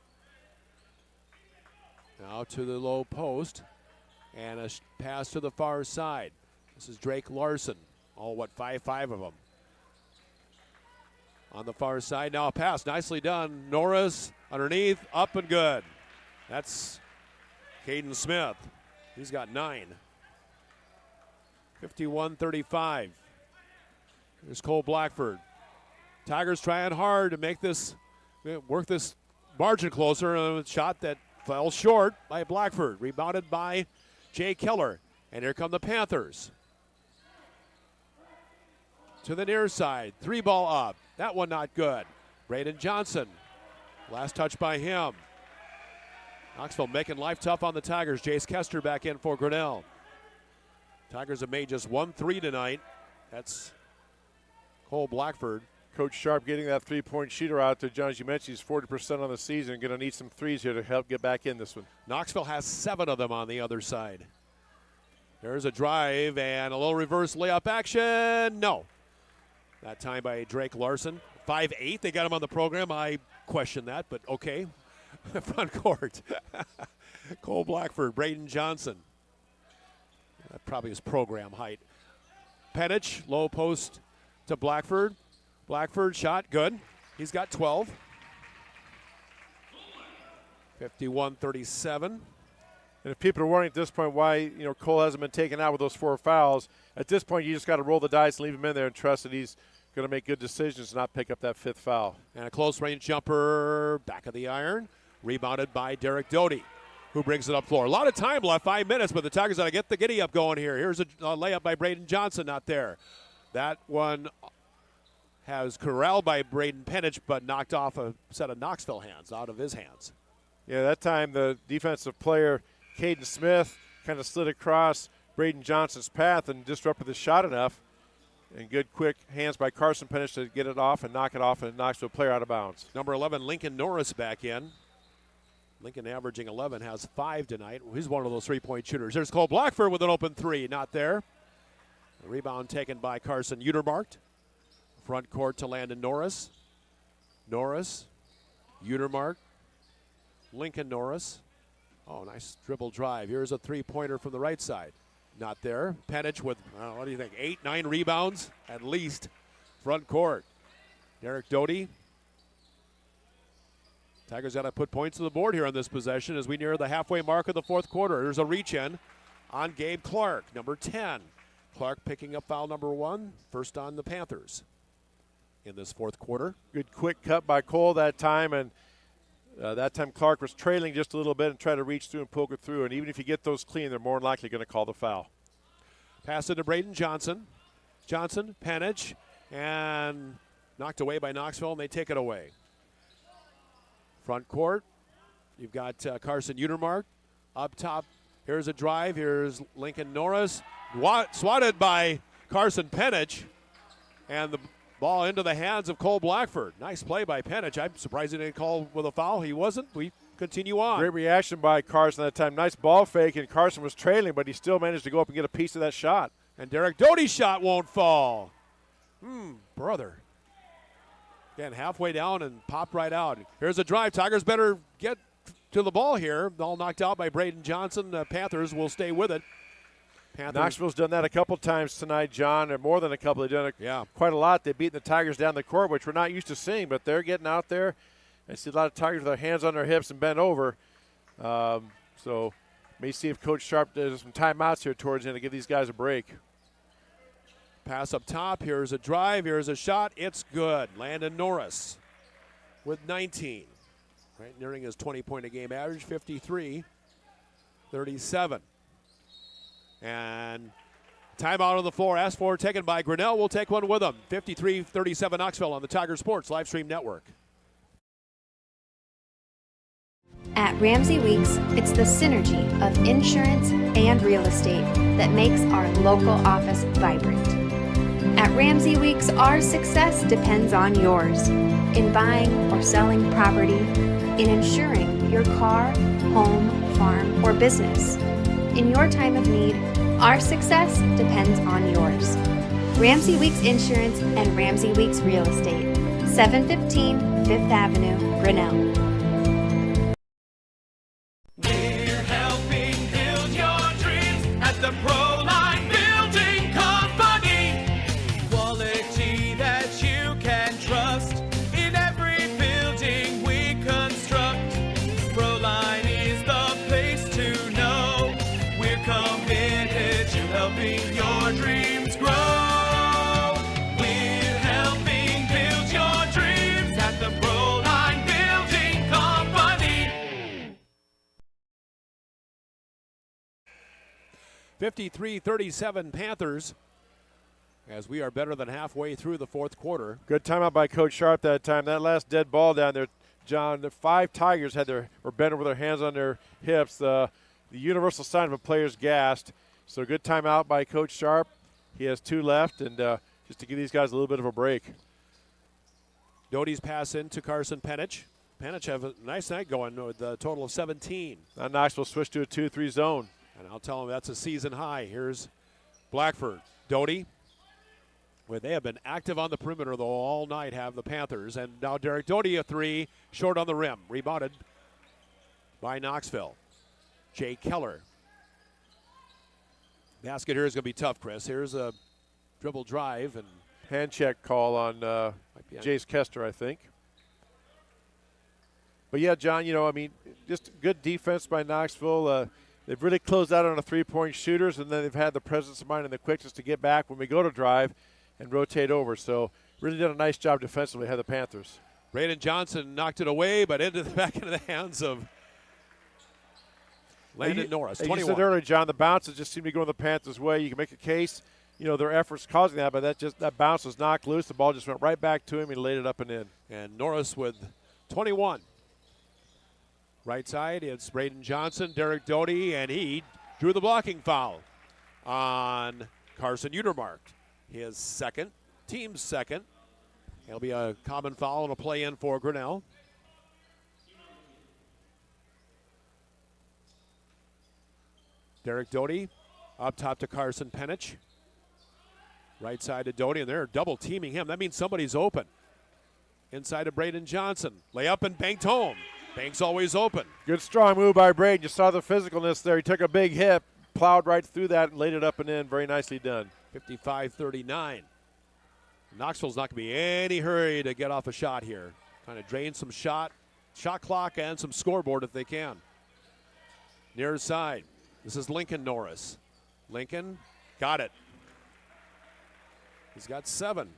Now to the low post. And a pass to the far side. This is Drake Larson. All, 5'5" of them. On the far side, now a pass. Nicely done. Norris underneath, up and good. That's Caden Smith. He's got 9. 51-35. Here's Cole Blackford. Tigers trying hard to make this, work this margin closer. A shot that fell short by Blackford. Rebounded by Jay Keller. And here come the Panthers. To the near side. 3-ball up. That one not good. Braden Johnson. Last touch by him. Knoxville making life tough on the Tigers. Jace Kester back in for Grinnell. Tigers have made just 1 3 tonight. That's Cole Blackford. Coach Sharp getting that 3-point shooter out there. John, as you mentioned, he's 40% on the season. Going to need some threes here to help get back in this one. Knoxville has 7 of them on the other side. There's a drive and a little reverse layup action. No. That time by Drake Larson. 5'8". They got him on the program. I question that, but okay. Front court. Cole Blackford, Braden Johnson. That probably is program height. Penich, low post to Blackford. Blackford shot, good. He's got 12. 51-37. And if people are wondering at this point why Cole hasn't been taken out with those 4 fouls, at this point you just got to roll the dice and leave him in there and trust that he's going to make good decisions and not pick up that 5th foul. And a close range jumper, back of the iron, rebounded by Derek Doty, who brings it up floor. A lot of time left, 5 minutes, but the Tigers got to get the giddy up going here. Here's a layup by Braden Johnson, not there. That one has corralled by Braden Penich, but knocked off a set of Knoxville hands, out of his hands. Yeah, that time the defensive player, Caden Smith, kind of slid across Braden Johnson's path and disrupted the shot enough. And good quick hands by Carson Penich to get it off and knock it off and Knoxville player out of bounds. Number 11, Lincoln Norris back in. Lincoln averaging 11, has 5 tonight. He's one of those 3-point shooters. There's Cole Blackford with an open 3, not there. The rebound taken by Carson Utermark. Front court to Landon Norris. Norris, Utermark, Lincoln Norris. Oh, nice dribble drive. Here's a three-pointer from the right side. Not there. Penich with, what do you think, 8, 9 rebounds at least. Front court. Derek Doty. Tigers got to put points to the board here on this possession as we near the halfway mark of the fourth quarter. There's a reach-in on Gabe Clark, number 10. Clark picking up foul number 1, first on the Panthers in this fourth quarter. Good quick cut by Cole that time, and that time Clark was trailing just a little bit and tried to reach through and poke it through. And even if you get those clean, they're more than likely going to call the foul. Pass it to Braden Johnson. Johnson, Penich, and knocked away by Knoxville, and they take it away. Front court, you've got Carson Utermark. Up top, here's a drive. Here's Lincoln Norris. Swatted by Carson Penich. And the ball into the hands of Cole Blackford. Nice play by Penich. I'm surprised he didn't call with a foul. He wasn't. We continue on. Great reaction by Carson that time. Nice ball fake, and Carson was trailing, but he still managed to go up and get a piece of that shot. And Derek Doty's shot won't fall. Brother. Again, halfway down and popped right out. Here's a drive. Tigers better get to the ball here. All knocked out by Braden Johnson. The Panthers will stay with it. Knoxville's done that a couple times tonight, John, or more than a couple. They've done it quite a lot. They've beaten the Tigers down the court, which we're not used to seeing, but they're getting out there. I see a lot of Tigers with their hands on their hips and bent over. So may see if Coach Sharp does some timeouts here towards the end to give these guys a break. Pass up top. Here's a drive. Here's a shot. It's good. Landon Norris with 19. Right, nearing his 20-point-a-game average, 53-37. And timeout on the floor. Asked for, taken by Grinnell. We'll take one with them. 53-37 Knoxville on the Tiger Sports Live Stream Network. At Ramsey Weeks, it's the synergy of insurance and real estate that makes our local office vibrant. At Ramsey Weeks, our success depends on yours in buying or selling property, in insuring your car, home, farm, or business. In your time of need, our success depends on yours. Ramsey Weeks Insurance and Ramsey Weeks Real Estate, 715 Fifth Avenue, Grinnell. We're helping build your dreams at the Proline Building Company. Quality that you can trust in every building we construct. Proline is the place to know. We're committed to helping your dreams grow. We're helping build your dreams at the Proline Building Company. 53-37 Panthers as we are better than halfway through the fourth quarter. Good timeout by Coach Sharp that time. That last dead ball down there, John, the 5 Tigers were bent over their hands on their hips. The universal sign of a player's gassed. So good timeout by Coach Sharp. He has 2 left, and just to give these guys a little bit of a break. Doty's pass in to Carson Penich. Penich have a nice night going with a total of 17. Now Knoxville switched to a 2-3 zone. And I'll tell them that's a season high. Here's Blackford. Doty. Well, they have been active on the perimeter, though, all night, have the Panthers. And now Derek Doty, a 3, short on the rim. Rebounded by Knoxville. Jay Keller. Basket here is going to be tough, Chris. Here's a dribble drive. And hand check call on Jace Kester, I think. But, yeah, John, just good defense by Knoxville. They've really closed out on the three-point shooters, and then they've had the presence of mind and the quickness to get back when we go to drive and rotate over. So really done a nice job defensively, had the Panthers. Braden Johnson knocked it away, but back into the hands of Landon Norris, 21. You said earlier, John, the bounces just seem to be going the Panthers' way. You can make a case, their efforts causing that, but that bounce was knocked loose. The ball just went right back to him. He laid it up and in. And Norris with 21. Right side, it's Braden Johnson, Derek Doty, and he drew the blocking foul on Carson Utermark. His second, team's second. It'll be a common foul and a play-in for Grinnell. Derek Doty up top to Carson Penich. Right side to Doty, and they're double teaming him. That means somebody's open. Inside to Braden Johnson. Layup and banked home. Bank's always open. Good strong move by Braden. You saw the physicalness there. He took a big hit, plowed right through that, and laid it up and in. Very nicely done. 55-39. Knoxville's not going to be any hurry to get off a shot here. Kind of drain some shot clock and some scoreboard if they can. Near side. This is Lincoln Norris. Lincoln got it. He's got 7.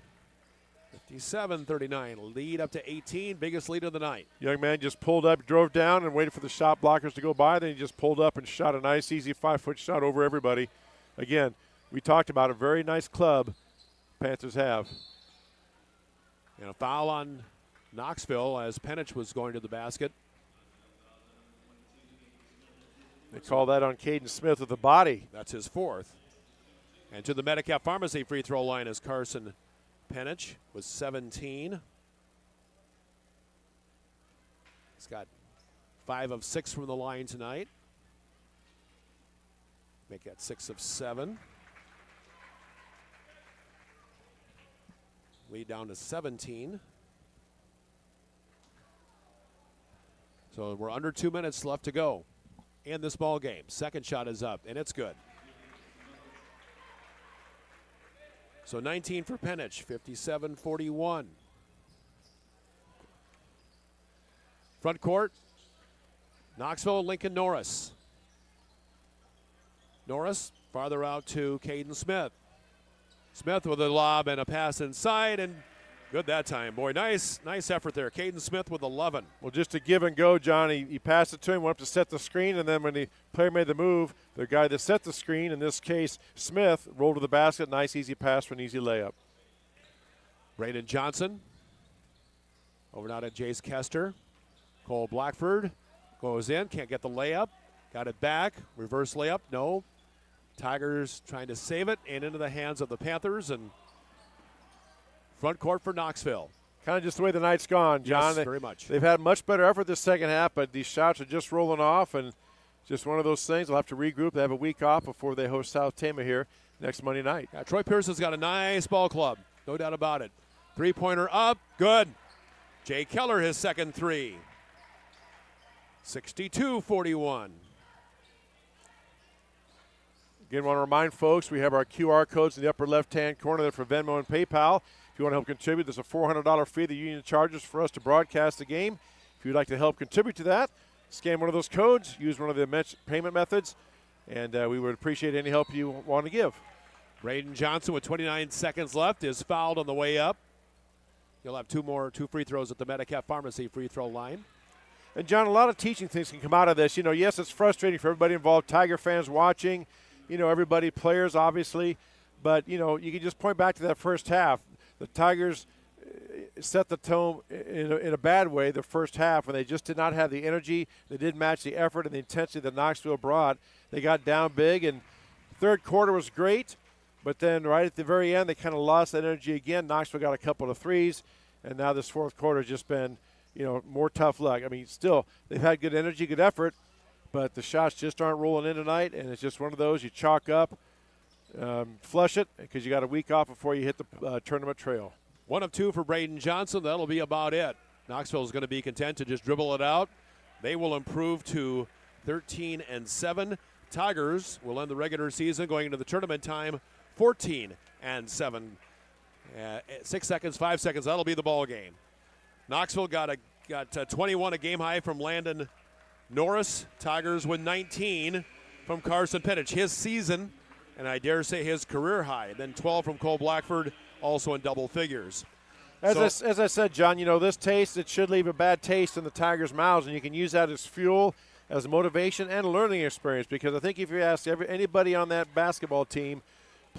57-39. Lead up to 18. Biggest lead of the night. Young man just pulled up, drove down, and waited for the shot blockers to go by. Then he just pulled up and shot a nice, easy 5-foot shot over everybody. Again, we talked about a very nice club Panthers have. And a foul on Knoxville as Penich was going to the basket. They call that on Caden Smith with the body. That's his 4th. And to the Medicap Pharmacy free throw line is Carson Penich with 17. He's got 5 of 6 from the line tonight. Make that 6 of 7. Lead down to 17. So we're under 2 minutes left to go in this ball game. Second shot is up, and it's good. So 19 for Penich, 57-41. Front court, Knoxville, Lincoln Norris. Norris farther out to Caden Smith. Smith with a lob and a pass inside, and good that time. Boy, nice effort there. Caden Smith with 11. Well, just a give and go, John. He passed it to him, went up to set the screen, and then when the player made the move, the guy that set the screen, in this case Smith, rolled to the basket. Nice, easy pass for an easy layup. Braden Johnson. Over now to Jace Kester. Cole Blackford goes in, can't get the layup. Got it back. Reverse layup, no. Tigers trying to save it, and into the hands of the Panthers, and front court for Knoxville. Kind of just the way the night's gone, John. Yes, very much. They've had much better effort this second half, but these shots are just rolling off, and just one of those things. They'll have to regroup. They have a week off before they host South Tama here next Monday night. Yeah, Troy Pearson's got a nice ball club, no doubt about it. Three-pointer up, good. Jay Keller, his second 3. 62-41. Again, want to remind folks we have our QR codes in the upper left-hand corner there for Venmo and PayPal. If you want to help contribute, there's a $400 fee the union charges for us to broadcast the game. If you'd like to help contribute to that, scan one of those codes, use one of the payment methods, and we would appreciate any help you want to give. Braden Johnson with 29 seconds left is fouled on the way up. He'll have two free throws at the Medicap Pharmacy free throw line. And, John, a lot of teaching things can come out of this. You know, yes, it's frustrating for everybody involved, Tiger fans watching, you know, everybody, players, obviously. But, you know, you can just point back to that first half. The Tigers set the tone in a bad way the first half when they just did not have the energy. They didn't match the effort and the intensity that Knoxville brought. They got down big, and third quarter was great. But then right at the very end, they kind of lost that energy again. Knoxville got a couple of threes, and now this fourth quarter has just been, you know, more tough luck. I mean, still, they've had good energy, good effort, but the shots just aren't rolling in tonight, and it's just one of those you chalk up, flush it, because you got a week off before you hit the tournament trail. 1 of 2 for Braden Johnson. That'll be about it. Knoxville is going to be content to just dribble it out. They will improve to 13-7. Tigers will end the regular season going into the tournament time 14-7. 6 seconds, 5 seconds. That'll be the ball game. Knoxville got 21, a game high from Landon Norris. Tigers with 19 from Carson Penich. His season, and I dare say his career high. Then 12 from Cole Blackford, also in double figures. As I said, John, you know, this taste, it should leave a bad taste in the Tigers' mouths, and you can use that as fuel, as motivation, and a learning experience. Because I think if you ask anybody on that basketball team,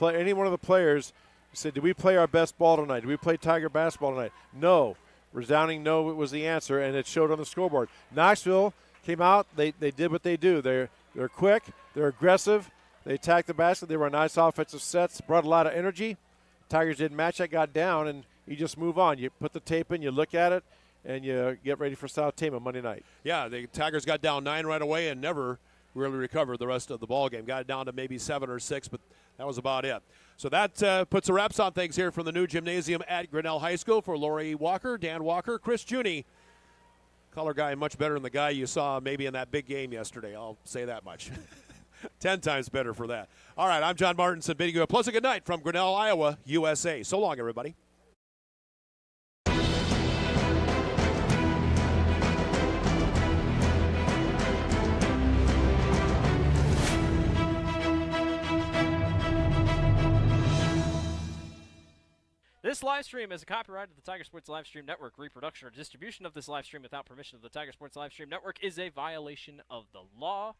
any one of the players, said, did we play our best ball tonight? Did we play Tiger basketball tonight? No. Resounding no was the answer, and it showed on the scoreboard. Knoxville came out. They did what they do. They're quick. They're aggressive. They attacked the basket. They were nice offensive sets, brought a lot of energy. Tigers didn't match that, got down, and you just move on. You put the tape in, you look at it, and you get ready for South Tama Monday night. Yeah, the Tigers got down 9 right away and never really recovered the rest of the ball game. Got it down to maybe 7 or 6, but That was about it. So that puts a wraps on things here from the new gymnasium at Grinnell High School. For Lori Walker, Dan Walker, Chris Juni. Color guy much better than the guy you saw maybe in that big game yesterday. I'll say that much. 10 times better for that. All right, I'm John Martinson bidding you a pleasant good night from Grinnell, Iowa, USA. So long, everybody. This live stream is a copyright of the Tiger Sports Livestream Network. Reproduction or distribution of this live stream without permission of the Tiger Sports Livestream Network is a violation of the law.